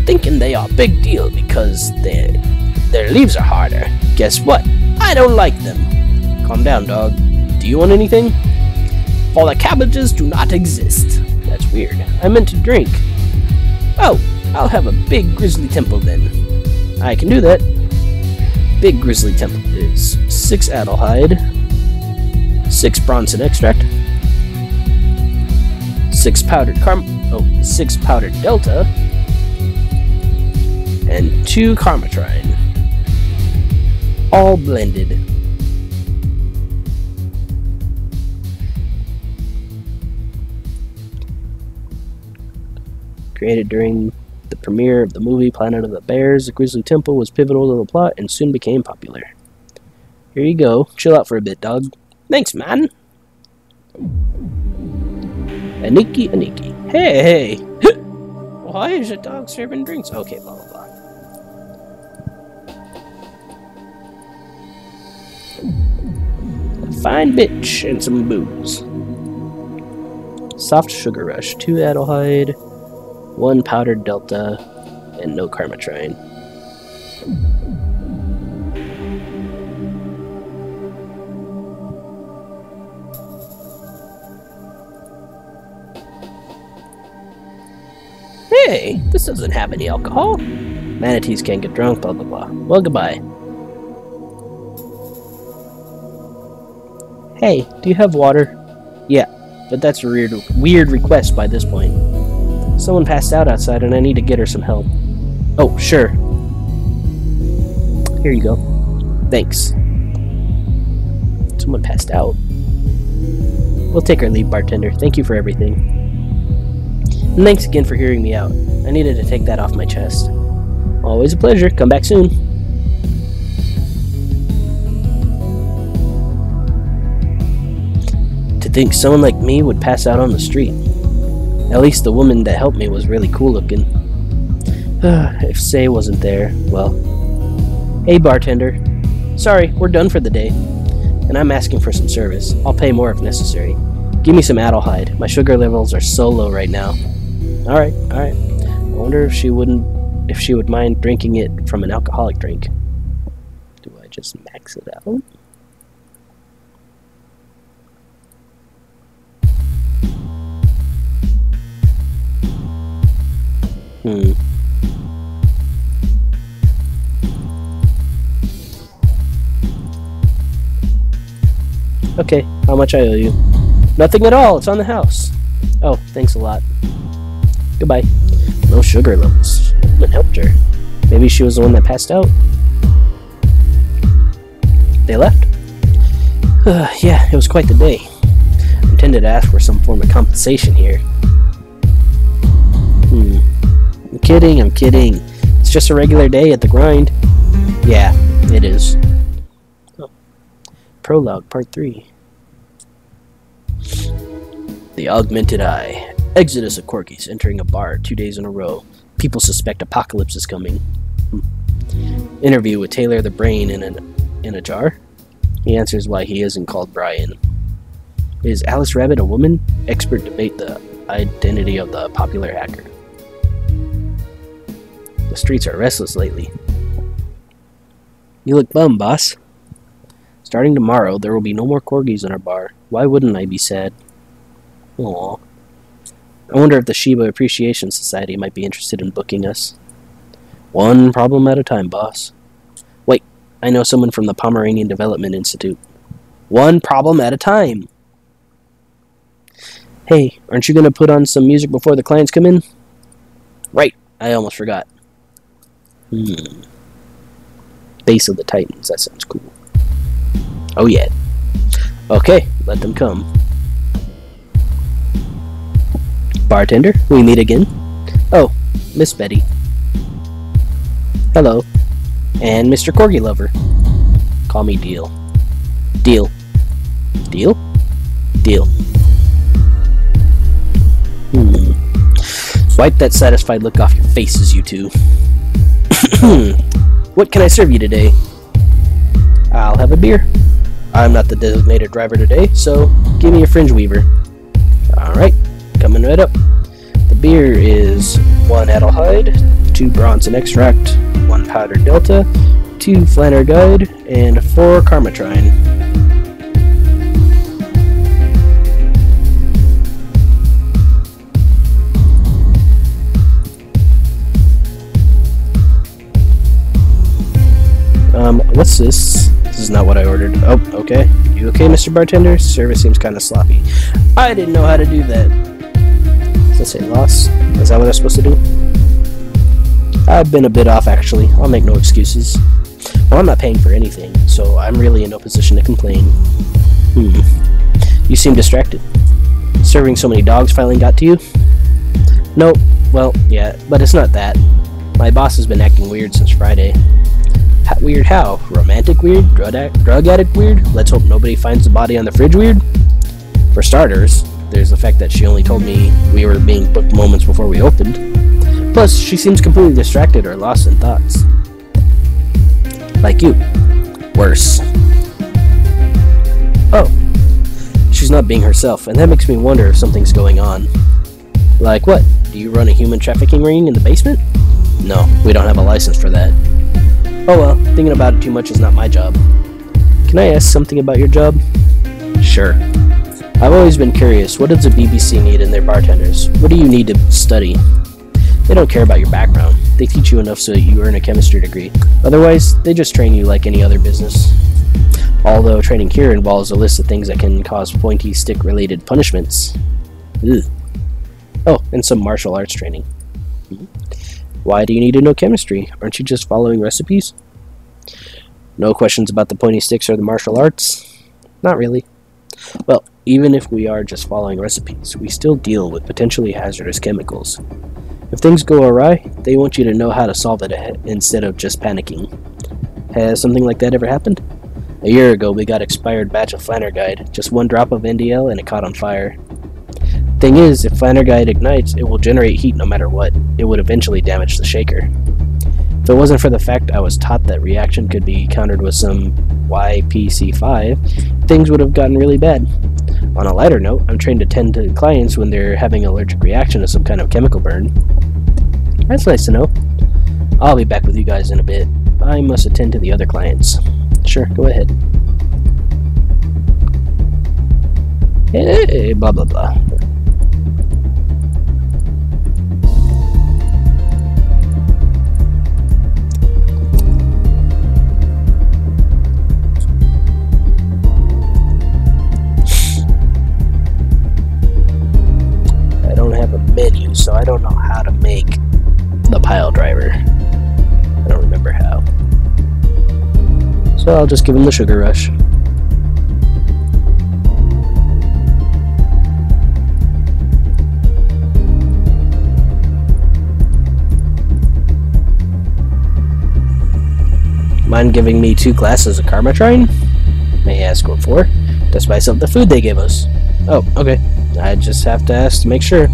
thinking they are a big deal because their leaves are harder. Guess what? I don't like them. Calm down, dog. Do you want anything? For the cabbages do not exist. That's weird. I meant to drink. Oh, I'll have a big grizzly temple then. I can do that. Big grizzly temple is 6 Adelheid, 6 Bronson extract, 6 powdered 6 powdered delta, and 2 Karmatrine. All blended. Created during the premiere of the movie Planet of the Bears, the Grizzly Temple was pivotal to the plot and soon became popular. Here you go. Chill out for a bit, dog. Thanks, man. Aniki, Aniki. Hey! Why is a dog serving drinks? Okay, blah, blah, blah. A fine bitch and some booze. Soft Sugar Rush. 2 Adelheid. 1 powdered delta, and no karmatrine. Hey, this doesn't have any alcohol. Manatees can't get drunk, blah blah blah. Well, goodbye. Hey, do you have water? Yeah, but that's a weird request by this point. Someone passed out outside and I need to get her some help. Oh, sure. Here you go. Thanks. Someone passed out. We'll take our leave, bartender. Thank you for everything. And thanks again for hearing me out. I needed to take that off my chest. Always a pleasure. Come back soon. To think someone like me would pass out on the street. At least the woman that helped me was really cool looking. If Say wasn't there, well... Hey, bartender. Sorry, we're done for the day. And I'm asking for some service. I'll pay more if necessary. Give me some Adelhyde. My sugar levels are so low right now. Alright. I wonder if she would mind drinking it from an alcoholic drink. Do I just max it out? Okay, how much I owe you? Nothing at all, it's on the house. Oh, thanks a lot. Goodbye. No sugar levels. The woman helped her. Maybe she was the one that passed out. They left? Yeah, it was quite the day. I intended to ask for some form of compensation here. I'm kidding. It's just a regular day at the grind. Yeah, it is. Oh. Prologue, Part 3. The Augmented Eye. Exodus of Corgis entering a bar 2 days in a row. People suspect apocalypse is coming. Interview with Taylor the Brain in a jar. He answers why he isn't called Brian. Is Alice Rabbit a woman? Expert debate the identity of the popular hacker. The streets are restless lately. You look bummed, boss. Starting tomorrow, there will be no more corgis in our bar. Why wouldn't I be sad? Aww. I wonder if the Shiba Appreciation Society might be interested in booking us. One problem at a time, boss. Wait, I know someone from the Pomeranian Development Institute. One problem at a time! Hey, aren't you going to put on some music before the clients come in? Right, I almost forgot. Base of the Titans, that sounds cool. Oh yeah. Okay, let them come. Bartender, we meet again. Oh, Miss Betty. Hello. And Mr. Corgi Lover. Call me Deal. Deal. Deal? Deal. Wipe that satisfied look off your faces, you two. What can I serve you today? I'll have a beer. I'm not the designated driver today, so give me a fringe weaver. Alright, coming right up. The beer is 1 Adelhyde, 2 Bronson Extract, 1 Powdered Delta, 2 Flanner Guide, and 4 Karmatrine. What's this? This is not what I ordered. Oh, okay. You okay, Mr. Bartender? Service seems kind of sloppy. I didn't know how to do that. Does that say loss? Is that what I'm supposed to do? I've been a bit off, actually. I'll make no excuses. Well, I'm not paying for anything, so I'm really in no position to complain. You seem distracted. Serving so many dogs finally got to you? Nope. Well, yeah, but it's not that. My boss has been acting weird since Friday. Weird how? Romantic weird? Drug addict weird? Let's hope nobody finds the body on the fridge weird? For starters, there's the fact that she only told me we were being booked moments before we opened. Plus, she seems completely distracted or lost in thoughts. Like you. Worse. Oh. She's not being herself, and that makes me wonder if something's going on. Like what? Do you run a human trafficking ring in the basement? No, we don't have a license for that. Oh well, thinking about it too much is not my job. Can I ask something about your job? Sure. I've always been curious, what does the BBC need in their bartenders? What do you need to study? They don't care about your background. They teach you enough so that you earn a chemistry degree. Otherwise, they just train you like any other business. Although training here involves a list of things that can cause pointy stick related punishments. Ugh. Oh, and some martial arts training. Why do you need to know chemistry? Aren't you just following recipes? No questions about the pointy sticks or the martial arts? Not really. Well, even if we are just following recipes, we still deal with potentially hazardous chemicals. If things go awry, they want you to know how to solve it instead of just panicking. Has something like that ever happened? A year ago, we got expired batch of Flannerguide, just one drop of NDL and it caught on fire. Thing is, if Flannerguide ignites, it will generate heat no matter what. It would eventually damage the shaker. If it wasn't for the fact I was taught that reaction could be countered with some YPC5, things would have gotten really bad. On a lighter note, I'm trained to tend to clients when they're having an allergic reaction to some kind of chemical burn. That's nice to know. I'll be back with you guys in a bit. I must attend to the other clients. Sure, go ahead. Hey, blah blah blah. I don't have a menu, so I don't know how to make the pile driver. I don't remember how. So I'll just give him the sugar rush. Mind giving me 2 glasses of Karmatrine? May I ask what for? To spice up the food they gave us. Oh, okay. I just have to ask to make sure.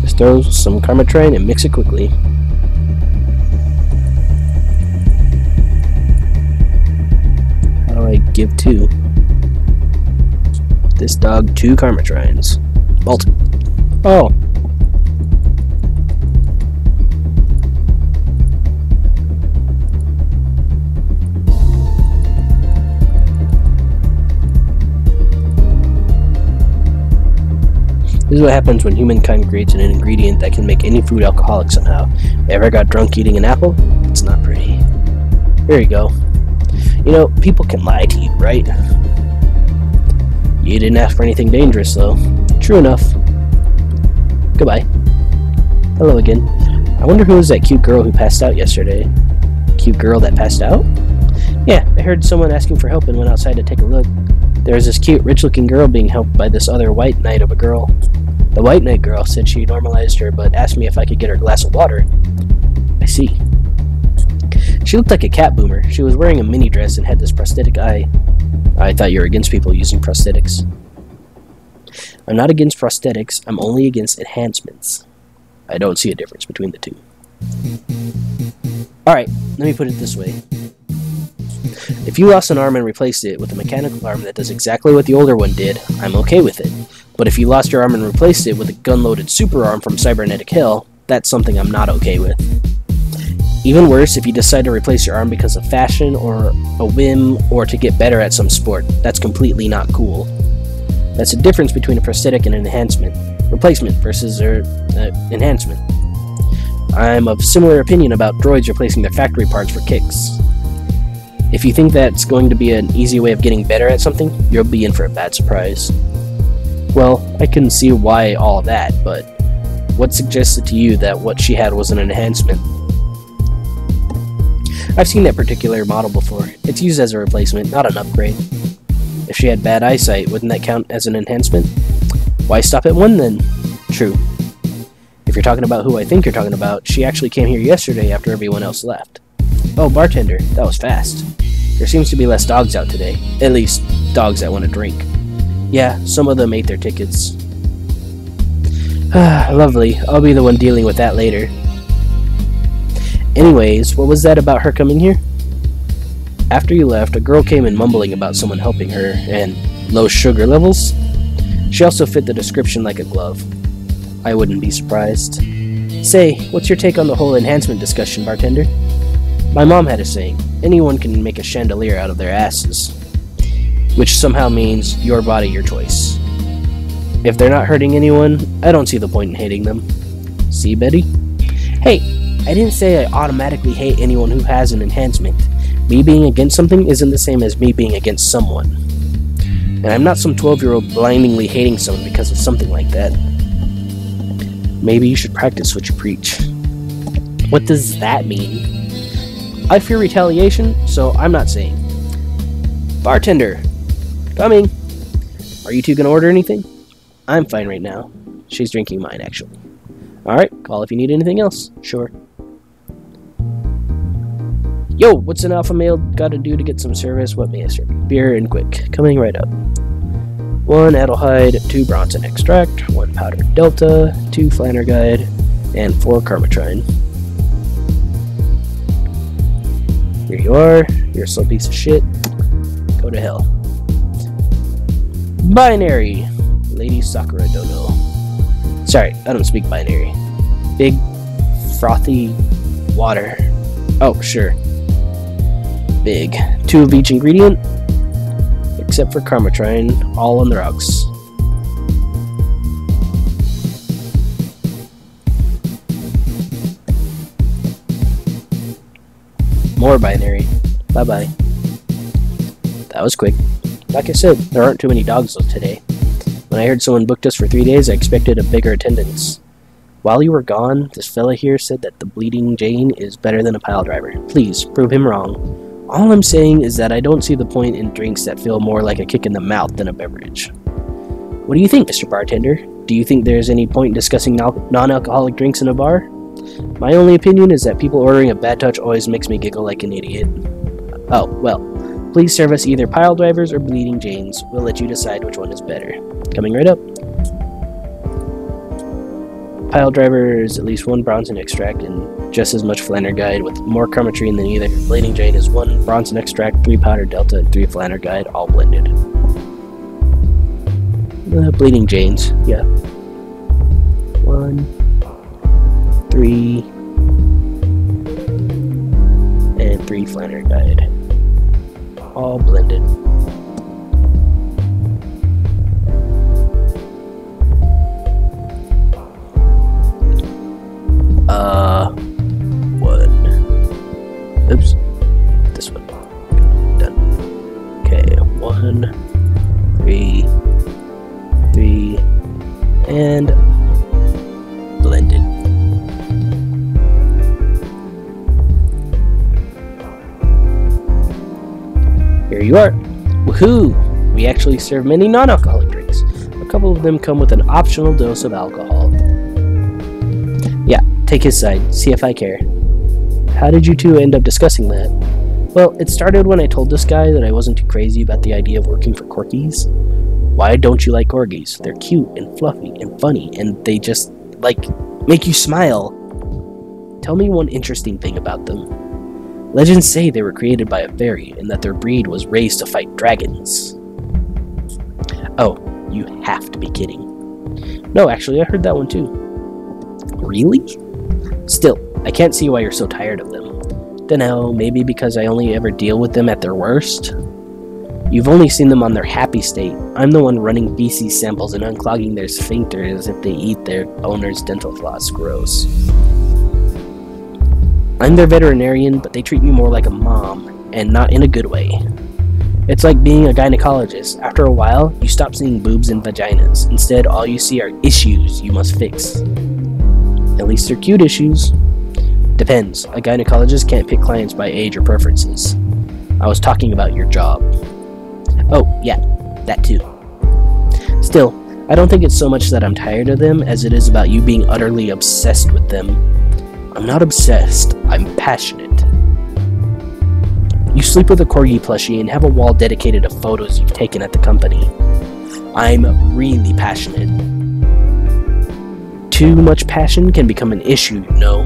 Just throw some Karmatrine and mix it quickly. How do I give 2? This dog 2 Karmatrines. Bolton. Oh. This is what happens when humankind creates an ingredient that can make any food alcoholic somehow. Ever got drunk eating an apple? It's not pretty. Here you go. You know, people can lie to you, right? You didn't ask for anything dangerous, though. True enough. Goodbye. Hello again. I wonder who was that cute girl who passed out yesterday. Cute girl that passed out? Yeah, I heard someone asking for help and went outside to take a look. There was this cute, rich-looking girl being helped by this other white knight of a girl. The white knight girl said she normalized her, but asked me if I could get her a glass of water. I see. She looked like a cat boomer. She was wearing a mini dress and had this prosthetic eye. I thought you were against people using prosthetics. I'm not against prosthetics, I'm only against enhancements. I don't see a difference between the two. Alright, let me put it this way. If you lost an arm and replaced it with a mechanical arm that does exactly what the older one did, I'm okay with it. But if you lost your arm and replaced it with a gun-loaded super arm from Cybernetic Hell, that's something I'm not okay with. Even worse, if you decide to replace your arm because of fashion or a whim or to get better at some sport, that's completely not cool. That's the difference between a prosthetic and an enhancement. Replacement versus enhancement. I'm of similar opinion about droids replacing their factory parts for kicks. If you think that's going to be an easy way of getting better at something, you'll be in for a bad surprise. Well, I can see why all of that, but what suggested to you that what she had was an enhancement? I've seen that particular model before. It's used as a replacement, not an upgrade. If she had bad eyesight, wouldn't that count as an enhancement? Why stop at 1 then? True. If you're talking about who I think you're talking about, she actually came here yesterday after everyone else left. Oh, bartender, that was fast. There seems to be less dogs out today. At least, dogs that want to drink. Yeah, some of them ate their tickets. Lovely. I'll be the one dealing with that later. Anyways, what was that about her coming here? After you left, a girl came in mumbling about someone helping her, and low sugar levels? She also fit the description like a glove. I wouldn't be surprised. Say, what's your take on the whole enhancement discussion, bartender? My mom had a saying, anyone can make a chandelier out of their asses. Which somehow means your body, your choice. If they're not hurting anyone, I don't see the point in hating them. See, Betty? Hey, I didn't say I automatically hate anyone who has an enhancement. Me being against something isn't the same as me being against someone. And I'm not some 12-year-old blindingly hating someone because of something like that. Maybe you should practice what you preach. What does that mean? I fear retaliation, so I'm not saying. Bartender! Coming! Are you two gonna order anything? I'm fine right now. She's drinking mine, actually. Alright, call if you need anything else. Sure. Yo, what's an alpha male gotta do to get some service? What may I serve you? Beer and quick. Coming right up. 1 Adelhyde, 2 Bronson extract, 1 powdered delta, 2 Flanergide, and 4 Carmitrine. Here you are. You're a slow piece of shit. Go to hell. Binary. Lady Sakura don't know. Sorry, I don't speak binary. Big, frothy water. Oh, sure. Big. 2 of each ingredient, except for Carmitrine, all on the rocks. More binary. Bye-bye. That was quick. Like I said, there aren't too many dogs today. When I heard someone booked us for 3 days, I expected a bigger attendance. While you were gone, this fella here said that the Bleeding Jane is better than a pile driver. Please, prove him wrong. All I'm saying is that I don't see the point in drinks that feel more like a kick in the mouth than a beverage. What do you think, Mr. Bartender? Do you think there's any point in discussing non-alcoholic drinks in a bar? My only opinion is that people ordering a bad touch always makes me giggle like an idiot. Oh, well, please serve us either pile drivers or Bleeding Janes. We'll let you decide which one is better. Coming right up. Pile driver is at least 1 Bronson extract and just as much Flanergide with more Carmitrine than either. Bleeding Jane is 1 Bronson extract, 3 powdered delta, and 3 Flanergide, all blended. Bleeding Janes, yeah. 1, 3, and 3 Flanergide, all blended. What? Oops. This one. Done. Okay, 1, 3, 3, and blended. Here you are. Woohoo! We actually serve many non-alcoholic drinks. A couple of them come with an optional dose of alcohol. Yeah, take his side. See if I care. How did you two end up discussing that? Well, it started when I told this guy that I wasn't too crazy about the idea of working for corgis. Why don't you like corgis? They're cute and fluffy and funny, and they just, make you smile. Tell me one interesting thing about them. Legends say they were created by a fairy, and that their breed was raised to fight dragons. Oh, you have to be kidding. No, actually, I heard that one too. Really? Still, I can't see why you're so tired of them. Dunno, maybe because I only ever deal with them at their worst? You've only seen them on their happy state. I'm the one running feces samples and unclogging their sphincters if they eat their owner's dental floss. Gross. I'm their veterinarian, but they treat me more like a mom, and not in a good way. It's like being a gynecologist. After a while, you stop seeing boobs and vaginas. Instead, all you see are issues you must fix. At least they're cute issues. Depends. A gynecologist can't pick clients by age or preferences. I was talking about your job. Oh, yeah, that too. Still, I don't think it's so much that I'm tired of them as it is about you being utterly obsessed with them. I'm not obsessed, I'm passionate. You sleep with a corgi plushie and have a wall dedicated to photos you've taken at the company. I'm really passionate. Too much passion can become an issue, you know.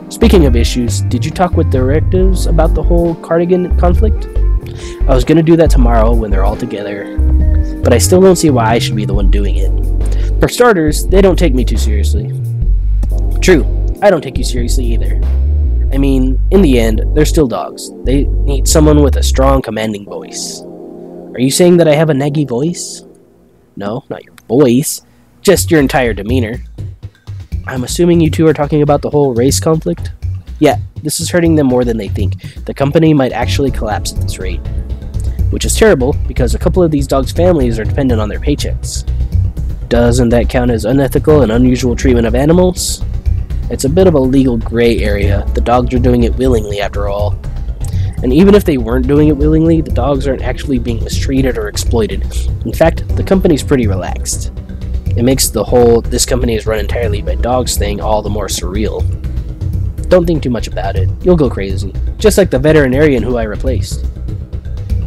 Speaking of issues, did you talk with directives about the whole cardigan conflict? I was gonna do that tomorrow when they're all together, but I still don't see why I should be the one doing it. For starters, they don't take me too seriously. True, I don't take you seriously either. I mean, in the end, they're still dogs. They need someone with a strong, commanding voice. Are you saying that I have a naggy voice? No, not your voice, just your entire demeanor. I'm assuming you two are talking about the whole race conflict? Yeah, this is hurting them more than they think. The company might actually collapse at this rate. Which is terrible, because a couple of these dogs' families are dependent on their paychecks. Doesn't that count as unethical and unusual treatment of animals? It's a bit of a legal gray area. The dogs are doing it willingly, after all. And even if they weren't doing it willingly, the dogs aren't actually being mistreated or exploited. In fact, the company's pretty relaxed. It makes the whole "this company is run entirely by dogs" thing all the more surreal. Don't think too much about it. You'll go crazy. Just like the veterinarian who I replaced.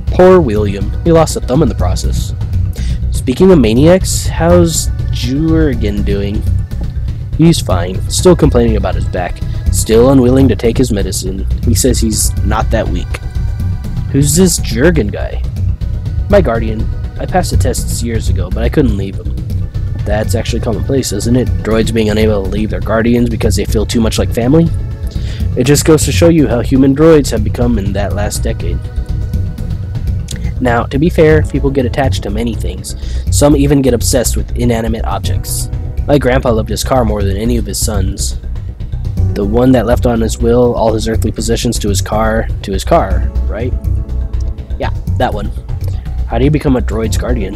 Poor William. He lost a thumb in the process. Speaking of maniacs, how's Jurgen doing? He's fine. Still complaining about his back. Still unwilling to take his medicine. He says he's not that weak. Who's this Jurgen guy? My guardian. I passed the tests years ago, but I couldn't leave him. That's actually commonplace, isn't it? Droids being unable to leave their guardians because they feel too much like family? It just goes to show you how human droids have become in that last decade. Now, to be fair, people get attached to many things. Some even get obsessed with inanimate objects. My grandpa loved his car more than any of his sons. The one that left on his will all his earthly possessions to his car, right? Yeah, that one. How do you become a droid's guardian?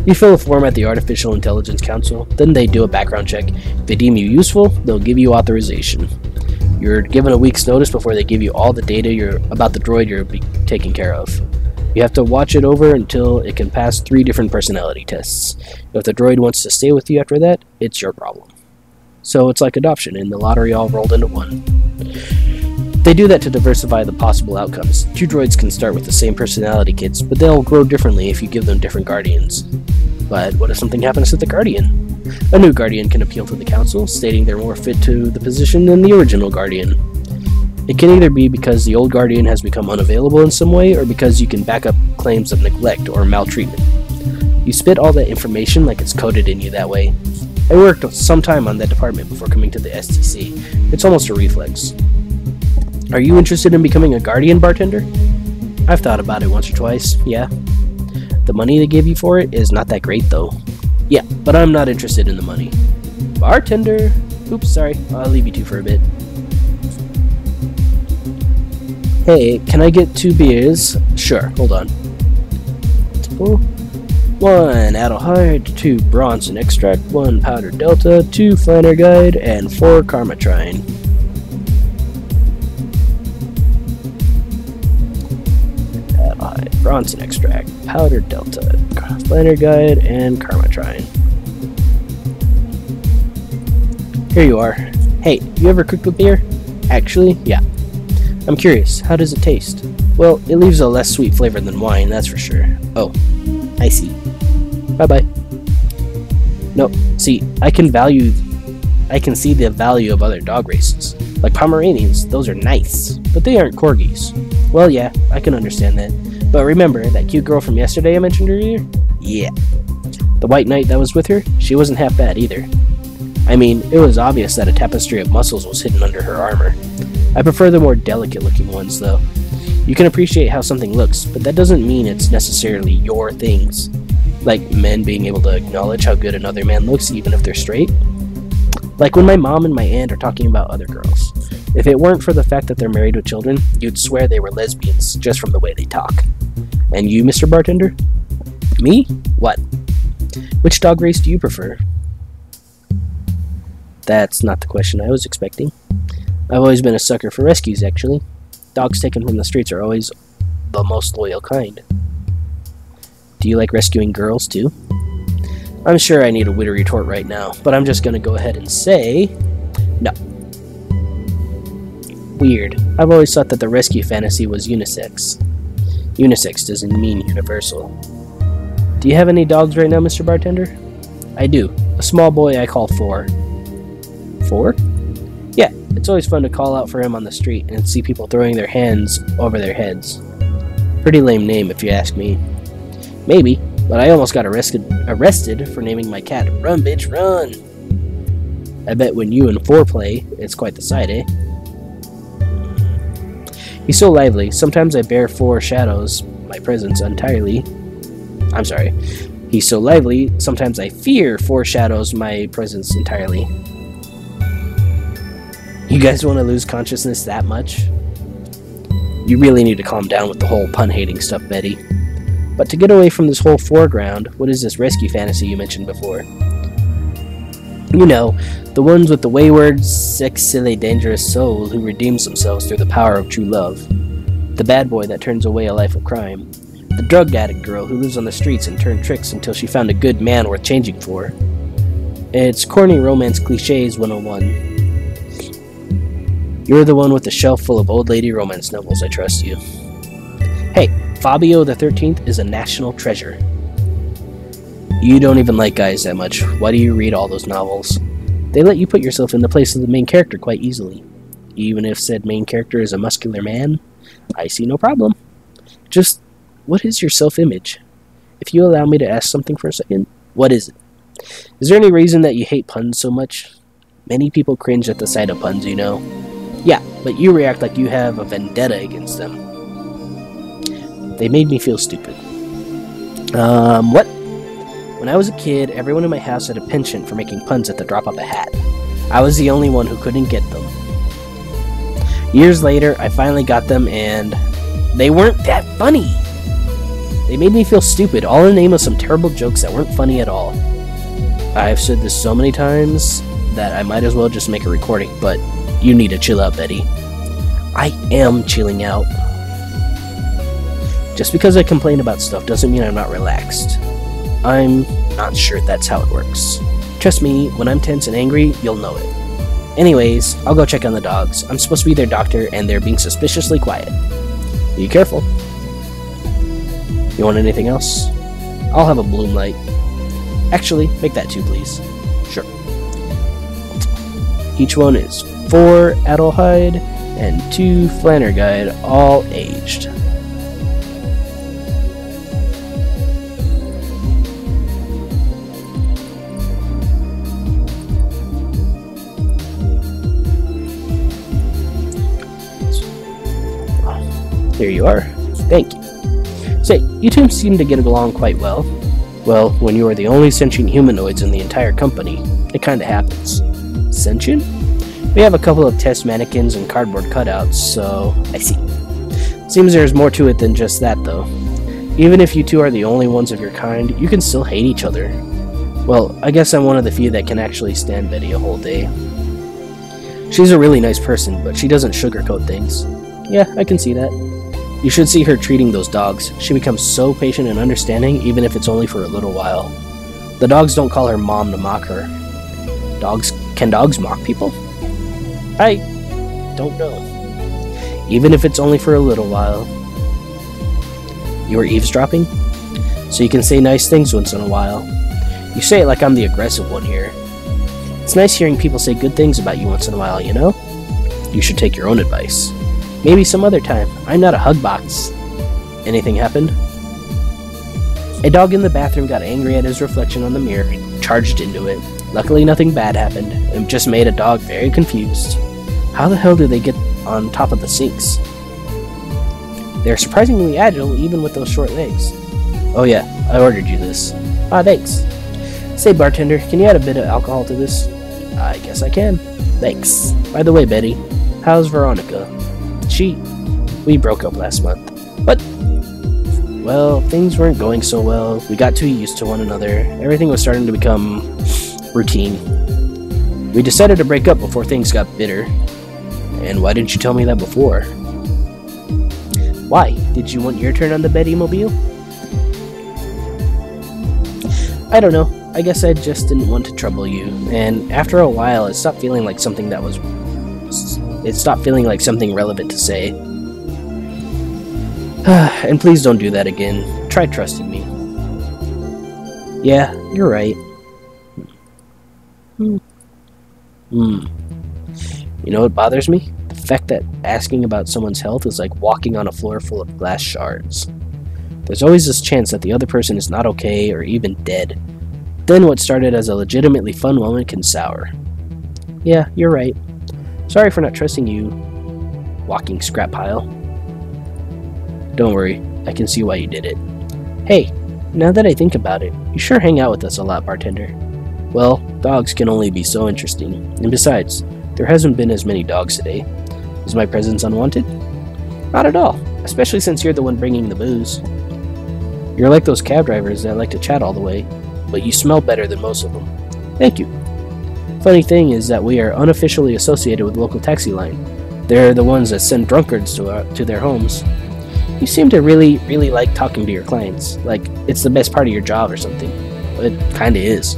You fill a form at the Artificial Intelligence Council, then they do a background check. If they deem you useful, they'll give you authorization. You're given a week's notice before they give you all the data about the droid you're taking care of. You have to watch it over until it can pass 3 different personality tests. If the droid wants to stay with you after that, it's your problem. So it's like adoption, and the lottery all rolled into one. They do that to diversify the possible outcomes. 2 droids can start with the same personality kits, but they'll grow differently if you give them different guardians. But what if something happens to the guardian? A new guardian can appeal to the council, stating they're more fit to the position than the original guardian. It can either be because the old guardian has become unavailable in some way, or because you can back up claims of neglect or maltreatment. You spit all that information like it's coded in you that way. I worked some time on that department before coming to the STC. It's almost a reflex. Are you interested in becoming a guardian, bartender? I've thought about it once or twice, yeah. The money they give you for it is not that great, though. Yeah, but I'm not interested in the money. Bartender! Oops, sorry. I'll leave you two for a bit. Hey, can I get 2 beers? Sure, hold on. 1 Adelhyde, 2 Bronson Extract, 1 Powder Delta, 2 Flanner Guide, and 4 Carmatrine. Adelhyde, Bronson Extract, Powder Delta, Flanner Guide, and Carmatrine. Here you are. Hey, you ever cooked with beer? Actually, yeah. I'm curious, how does it taste? Well, it leaves a less sweet flavor than wine, that's for sure. Oh, I see. Bye-bye. No, see, I can see the value of other dog races. Like Pomeranians, those are nice, but they aren't corgis. Well, yeah, I can understand that. But remember, that cute girl from yesterday I mentioned earlier? Yeah. The white knight that was with her, she wasn't half bad either. I mean, it was obvious that a tapestry of muscles was hidden under her armor. I prefer the more delicate-looking ones, though. You can appreciate how something looks, but that doesn't mean it's necessarily your things. Like men being able to acknowledge how good another man looks, even if they're straight. Like when my mom and my aunt are talking about other girls. If it weren't for the fact that they're married with children, you'd swear they were lesbians, just from the way they talk. And you, Mr. Bartender? Me? What? Which dog race do you prefer? That's not the question I was expecting. I've always been a sucker for rescues, actually. Dogs taken from the streets are always the most loyal kind. Do you like rescuing girls, too? I'm sure I need a witty retort right now, but I'm just gonna go ahead and say... no. Weird. I've always thought that the rescue fantasy was unisex. Unisex doesn't mean universal. Do you have any dogs right now, Mr. Bartender? I do. A small boy I call 4. 4? Yeah, it's always fun to call out for him on the street and see people throwing their hands over their heads. Pretty lame name, if you ask me. Maybe, But I almost got arrested for naming my cat Run Bitch Run. I bet when you and 4 play, it's quite the sight, eh? He's so lively. Sometimes I bear 4 shadows my presence entirely. I'm sorry. He's so lively, sometimes I fear 4 shadows my presence entirely. You guys want to lose consciousness that much? You really need to calm down with the whole pun-hating stuff, Betty. But to get away from this whole foreground, what is this rescue fantasy you mentioned before? You know, the ones with the wayward, sexily dangerous soul who redeems themselves through the power of true love. The bad boy that turns away a life of crime. The drug addict girl who lives on the streets and turned tricks until she found a good man worth changing for. It's corny romance cliches 101. You're the one with the shelf full of old lady romance novels, I trust you. Hey, Fabio the 13th is a national treasure. You don't even like guys that much. Why do you read all those novels? They let you put yourself in the place of the main character quite easily. Even if said main character is a muscular man, I see no problem. Just, what is your self-image? If you allow me to ask something for a second, what is it? Is there any reason that you hate puns so much? Many people cringe at the sight of puns, you know. Yeah, but you react like you have a vendetta against them. They made me feel stupid. What? When I was a kid, everyone in my house had a penchant for making puns at the drop of a hat. I was the only one who couldn't get them. Years later, I finally got them, and they weren't that funny. They made me feel stupid, all in the name of some terrible jokes that weren't funny at all. I've said this so many times that I might as well just make a recording, but you need to chill out, Betty. I am chilling out. Just because I complain about stuff doesn't mean I'm not relaxed. I'm not sure that's how it works. Trust me, when I'm tense and angry, you'll know it. Anyways, I'll go check on the dogs. I'm supposed to be their doctor, and they're being suspiciously quiet. Be careful. You want anything else? I'll have a bloom light. Actually, make that 2, please. Sure. Each one is 4 Adelheid and 2 Flannerguide, all aged. There you are. Thank you. Say, you two seem to get along quite well. Well, when you are the only sentient humanoids in the entire company, it kinda happens. Sentient? We have a couple of test mannequins and cardboard cutouts, so I see. Seems there's more to it than just that, though. Even if you two are the only ones of your kind, you can still hate each other. Well, I guess I'm one of the few that can actually stand Betty a whole day. She's a really nice person, but she doesn't sugarcoat things. Yeah, I can see that. You should see her treating those dogs. She becomes so patient and understanding, even if it's only for a little while. The dogs don't call her mom to mock her. Can dogs mock people? I don't know. Even if it's only for a little while. You are eavesdropping? So you can say nice things once in a while. You say it like I'm the aggressive one here. It's nice hearing people say good things about you once in a while, you know? You should take your own advice. Maybe some other time. I'm not a hug box. Anything happened? A dog in the bathroom got angry at his reflection on the mirror and charged into it. Luckily nothing bad happened. It just made a dog very confused. How the hell do they get on top of the sinks? They're surprisingly agile even with those short legs. Oh yeah, I ordered you this. Ah, thanks. Say bartender, can you add a bit of alcohol to this? I guess I can. Thanks. By the way, Betty, how's Veronica? We broke up last month. What? Well, things weren't going so well. We got too used to one another. Everything was starting to become routine. We decided to break up before things got bitter. And why didn't you tell me that before? Why? Did you want your turn on the Betty Mobile? I don't know. I guess I just didn't want to trouble you. And after a while, it stopped feeling like something relevant to say. And please don't do that again. Try trusting me. Yeah, you're right. You know what bothers me? The fact that asking about someone's health is like walking on a floor full of glass shards. there's always this chance that the other person is not okay or even dead. Then what started as a legitimately fun moment can sour. Yeah, you're right. Sorry for not trusting you, walking scrap pile. Don't worry, I can see why you did it. Hey, now that I think about it, you sure hang out with us a lot, bartender. Well, dogs can only be so interesting, and besides, there hasn't been as many dogs today. Is my presence unwanted? Not at all, especially since you're the one bringing the booze. You're like those cab drivers that like to chat all the way, but you smell better than most of them. Thank you. Funny thing is that we are unofficially associated with local taxi line. They're the ones that send drunkards to their homes. You seem to really like talking to your clients, like it's the best part of your job or something. It kinda is.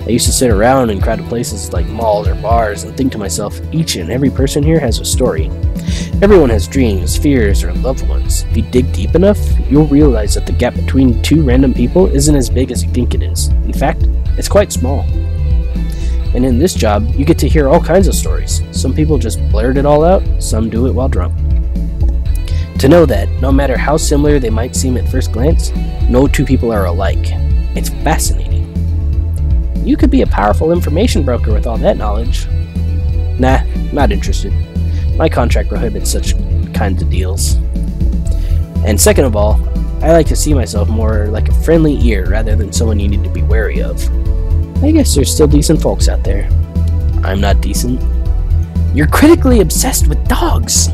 I used to sit around in crowded places like malls or bars and think to myself, each and every person here has a story. Everyone has dreams, fears, or loved ones. If you dig deep enough, you'll realize that the gap between two random people isn't as big as you think it is. In fact, it's quite small. And in this job, you get to hear all kinds of stories. Some people just blurt it all out, some do it while drunk. To know that, no matter how similar they might seem at first glance, no two people are alike. It's fascinating. You could be a powerful information broker with all that knowledge. Nah, not interested. My contract prohibits such kinds of deals. And second of all, I like to see myself more like a friendly ear rather than someone you need to be wary of. I guess there's still decent folks out there. I'm not decent. You're critically obsessed with dogs!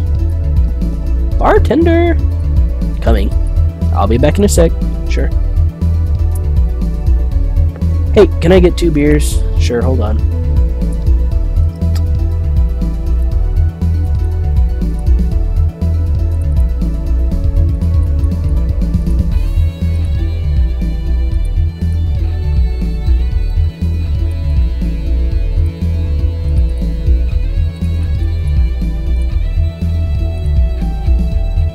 Bartender! Coming. I'll be back in a sec. Sure. Hey, can I get 2 beers? Sure, hold on.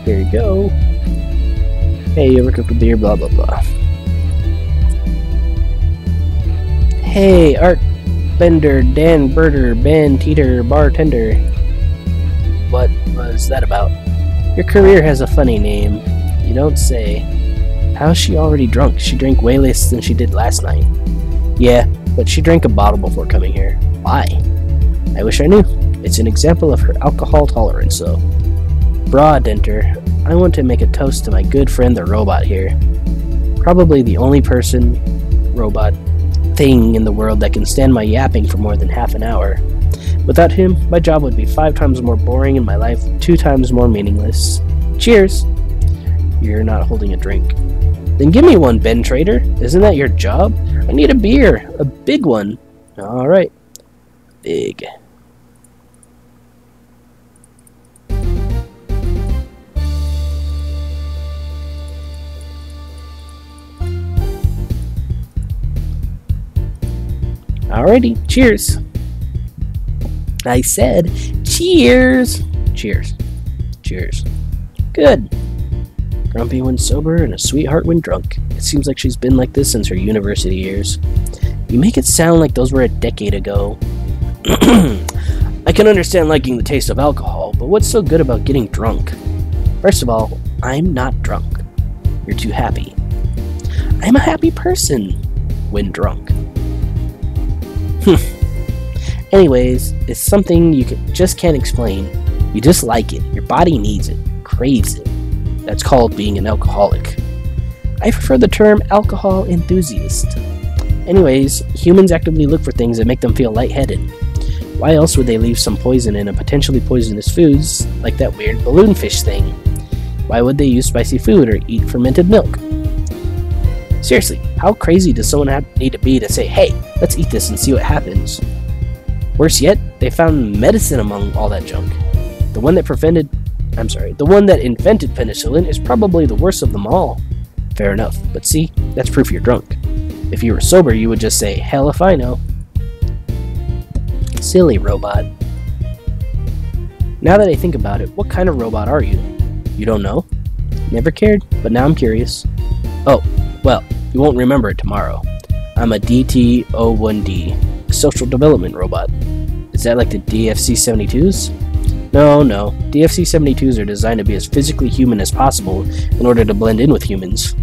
There you go. Hey, you ever cooked a beer? Blah, blah, blah. Hey, Art Bender, Dan Birder, Ben Teeter, Bartender. What was that about? Your career has a funny name. You don't say. How's she already drunk? She drank way less than she did last night. Yeah, but she drank a bottle before coming here. Why? I wish I knew. It's an example of her alcohol tolerance, though. Broadenter, I want to make a toast to my good friend the robot here. Probably the only person, robot, thing in the world that can stand my yapping for more than half an hour. Without him, my job would be 5 times more boring and my life 2 times more meaningless. Cheers! You're not holding a drink. Then give me one, Ben Trader. Isn't that your job? I need a beer. A big one. Alright. Big. Alrighty, cheers. I said cheers. Cheers. Cheers. Good. Grumpy when sober and a sweetheart when drunk. It seems like she's been like this since her university years. You make it sound like those were a decade ago. I can understand liking the taste of alcohol, but what's so good about getting drunk? First of all, I'm not drunk. You're too happy. I'm a happy person when drunk. Anyways, it's something you just can't explain. You just like it. Your body needs it, craves it. That's called being an alcoholic. I prefer the term alcohol enthusiast. Anyways, humans actively look for things that make them feel lightheaded. Why else would they leave some poison in a potentially poisonous foods, like that weird balloon fish thing? Why would they use spicy food or eat fermented milk? Seriously, how crazy does someone need to be to say, hey, let's eat this and see what happens? Worse yet, they found medicine among all that junk. The one that invented penicillin is probably the worst of them all. Fair enough, but see, that's proof you're drunk. If you were sober, you would just say, hell if I know. Silly robot. Now that I think about it, what kind of robot are you? You don't know? Never cared, but now I'm curious. Oh, well, you won't remember it tomorrow. I'm a DT-01D, a social development robot. Is that like the DFC-72s? No, DFC-72s are designed to be as physically human as possible in order to blend in with humans.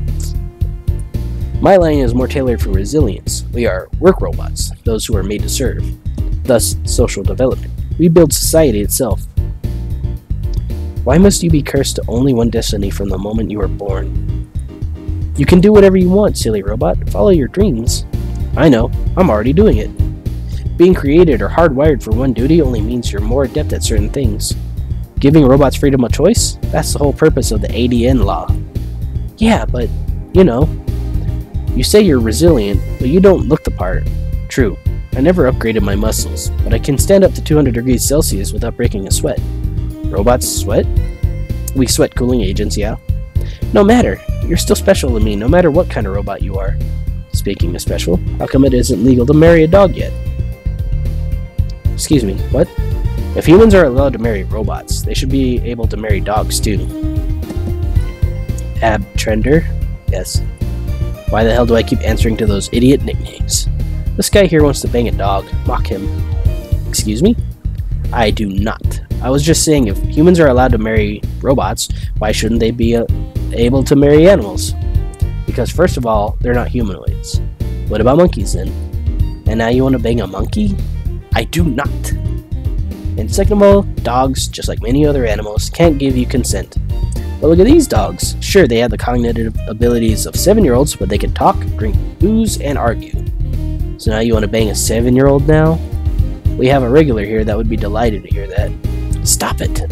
My line is more tailored for resilience. We are work robots, those who are made to serve. Thus, social development. We build society itself. Why must you be cursed to only one destiny from the moment you were born? You can do whatever you want, silly robot. Follow your dreams. I know, I'm already doing it. Being created or hardwired for one duty only means you're more adept at certain things. Giving robots freedom of choice? That's the whole purpose of the ADN law. Yeah, but, you know, you say you're resilient, but you don't look the part. True, I never upgraded my muscles, but I can stand up to 200 degrees Celsius without breaking a sweat. Robots sweat? We sweat cooling agents, yeah. No matter, you're still special to me no matter what kind of robot you are. Speaking of special, how come it isn't legal to marry a dog yet? Excuse me, what? If humans are allowed to marry robots, they should be able to marry dogs too. Abtrender? Yes. Why the hell do I keep answering to those idiot nicknames? This guy here wants to bang a dog. Mock him. Excuse me? I do not. I was just saying if humans are allowed to marry robots, why shouldn't they be able to marry animals? Because first of all, they're not humanoids. What about monkeys then? And now you want to bang a monkey? I do not. And second of all, dogs, just like many other animals, can't give you consent. But look at these dogs. Sure, they have the cognitive abilities of 7-year-olds, but they can talk, drink booze, and argue. So now you want to bang a 7-year-old now? We have a regular here that would be delighted to hear that. Stop it.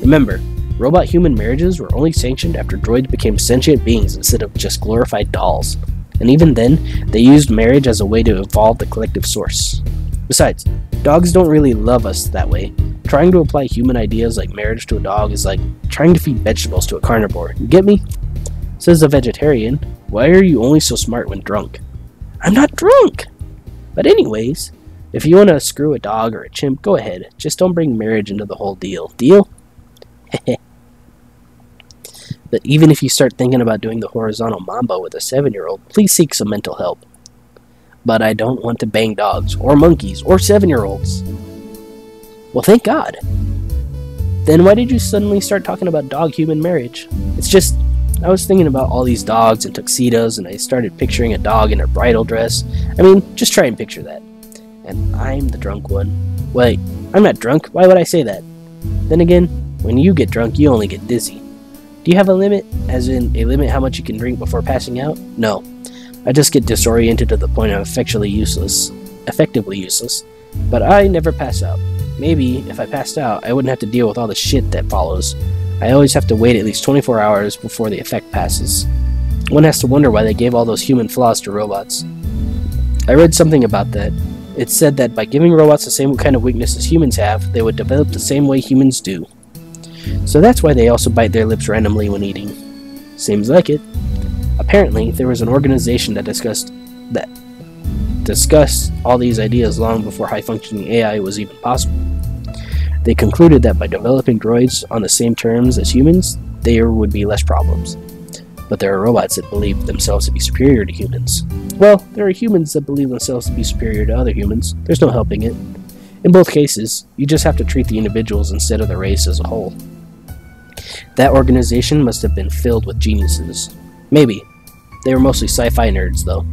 Remember, robot-human marriages were only sanctioned after droids became sentient beings instead of just glorified dolls. And even then, they used marriage as a way to evolve the collective source. Besides, dogs don't really love us that way. Trying to apply human ideas like marriage to a dog is like trying to feed vegetables to a carnivore. You get me? Says the vegetarian. Why are you only so smart when drunk? I'm not drunk! But anyways, if you want to screw a dog or a chimp, go ahead. Just don't bring marriage into the whole deal. Deal? But even if you start thinking about doing the horizontal mambo with a 7-year-old, please seek some mental help. But I don't want to bang dogs, or monkeys, or 7-year-olds. Well, thank God. Then why did you suddenly start talking about dog-human marriage? It's just, I was thinking about all these dogs in tuxedos, and I started picturing a dog in a bridal dress. I mean, just try and picture that. And I'm the drunk one. Wait, I'm not drunk. Why would I say that? Then again, when you get drunk, you only get dizzy. Do you have a limit? As in, a limit how much you can drink before passing out? No. I just get disoriented to the point I'm effectively useless. But I never pass out. Maybe, if I passed out, I wouldn't have to deal with all the shit that follows. I always have to wait at least 24 hours before the effect passes. One has to wonder why they gave all those human flaws to robots. I read something about that. It said that by giving robots the same kind of weaknesses humans have, they would develop the same way humans do. So that's why they also bite their lips randomly when eating. Seems like it. Apparently, there was an organization that discussed all these ideas long before high-functioning AI was even possible. They concluded that by developing droids on the same terms as humans, there would be less problems. But there are robots that believe themselves to be superior to humans. Well, there are humans that believe themselves to be superior to other humans. There's no helping it. In both cases, you just have to treat the individuals instead of the race as a whole. That organization must have been filled with geniuses. Maybe. They were mostly sci-fi nerds, though.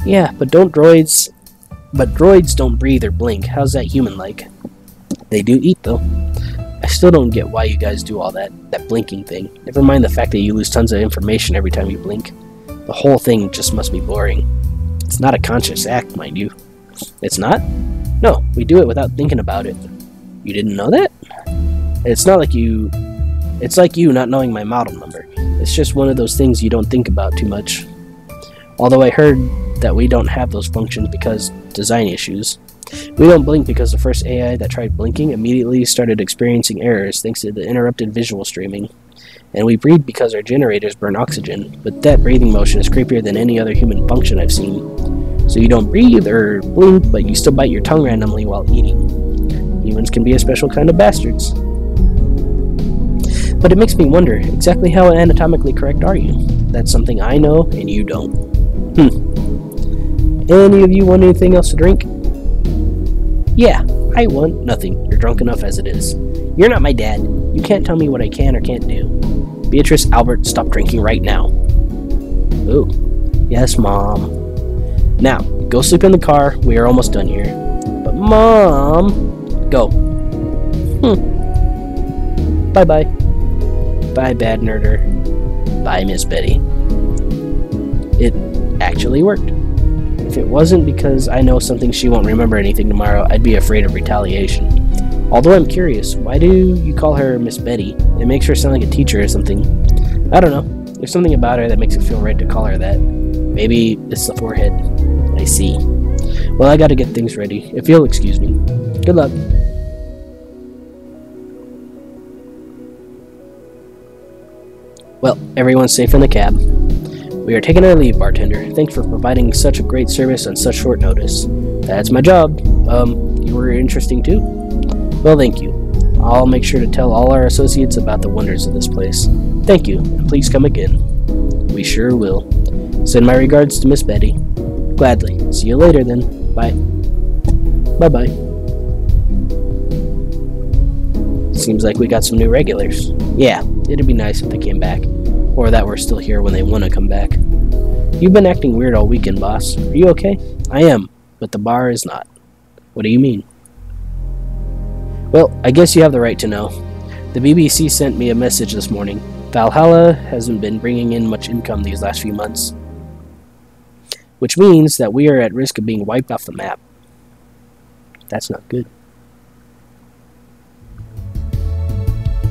Yeah, but droids don't breathe or blink. How's that human-like? They do eat, though. I still don't get why you guys do all that blinking thing. Never mind the fact that you lose tons of information every time you blink. The whole thing just must be boring. It's not a conscious act, mind you. It's not? No, we do it without thinking about it. You didn't know that? It's like you not knowing my model number. It's just one of those things you don't think about too much. Although I heard that we don't have those functions because design issues. We don't blink because the first AI that tried blinking immediately started experiencing errors thanks to the interrupted visual streaming. And we breathe because our generators burn oxygen, but that breathing motion is creepier than any other human function I've seen. So you don't breathe or blink, but you still bite your tongue randomly while eating. Humans can be a special kind of bastards. But it makes me wonder, exactly how anatomically correct are you? That's something I know, and you don't. Any of you want anything else to drink? Yeah, I want nothing. You're drunk enough as it is. You're not my dad. You can't tell me what I can or can't do. Beatrice, Albert, stop drinking right now. Ooh. Yes, Mom. Now, go sleep in the car. We are almost done here. But, Mom... Go. Bye-bye. Bye, bad nerder. Bye, Miss Betty. It actually worked. If it wasn't because I know something she won't remember anything tomorrow, I'd be afraid of retaliation. Although I'm curious, why do you call her Miss Betty? It makes her sound like a teacher or something. I don't know. There's something about her that makes it feel right to call her that. Maybe it's the forehead. I see. Well, I gotta get things ready. If you'll excuse me. Good luck. Well, everyone's safe in the cab. We are taking our leave, bartender. Thanks for providing such a great service on such short notice. That's my job. You were interesting too? Well, thank you. I'll make sure to tell all our associates about the wonders of this place. Thank you, and please come again. We sure will. Send my regards to Miss Betty. Gladly. See you later, then. Bye. Bye-bye. Seems like we got some new regulars. Yeah, it'd be nice if they came back. Or that we're still here when they want to come back. You've been acting weird all weekend, boss. Are you okay? I am, but the bar is not. What do you mean? Well, I guess you have the right to know. The BBC sent me a message this morning. Valhalla hasn't been bringing in much income these last few months. Which means that we are at risk of being wiped off the map. That's not good.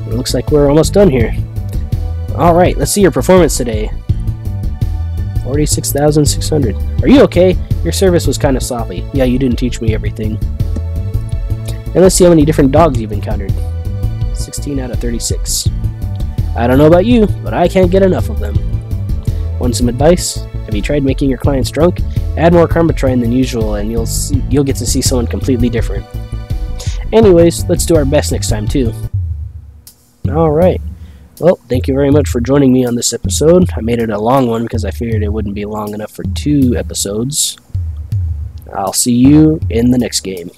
It looks like we're almost done here. Alright, let's see your performance today. 46,600. Are you okay? Your service was kind of sloppy. Yeah, you didn't teach me everything. And let's see how many different dogs you've encountered. 16 out of 36. I don't know about you, but I can't get enough of them. Want some advice? Have you tried making your clients drunk? Add more Karmatron than usual and you'll get to see someone completely different. Anyways, let's do our best next time too. Alright. Well, thank you very much for joining me on this episode. I made it a long one because I figured it wouldn't be long enough for 2 episodes. I'll see you in the next game.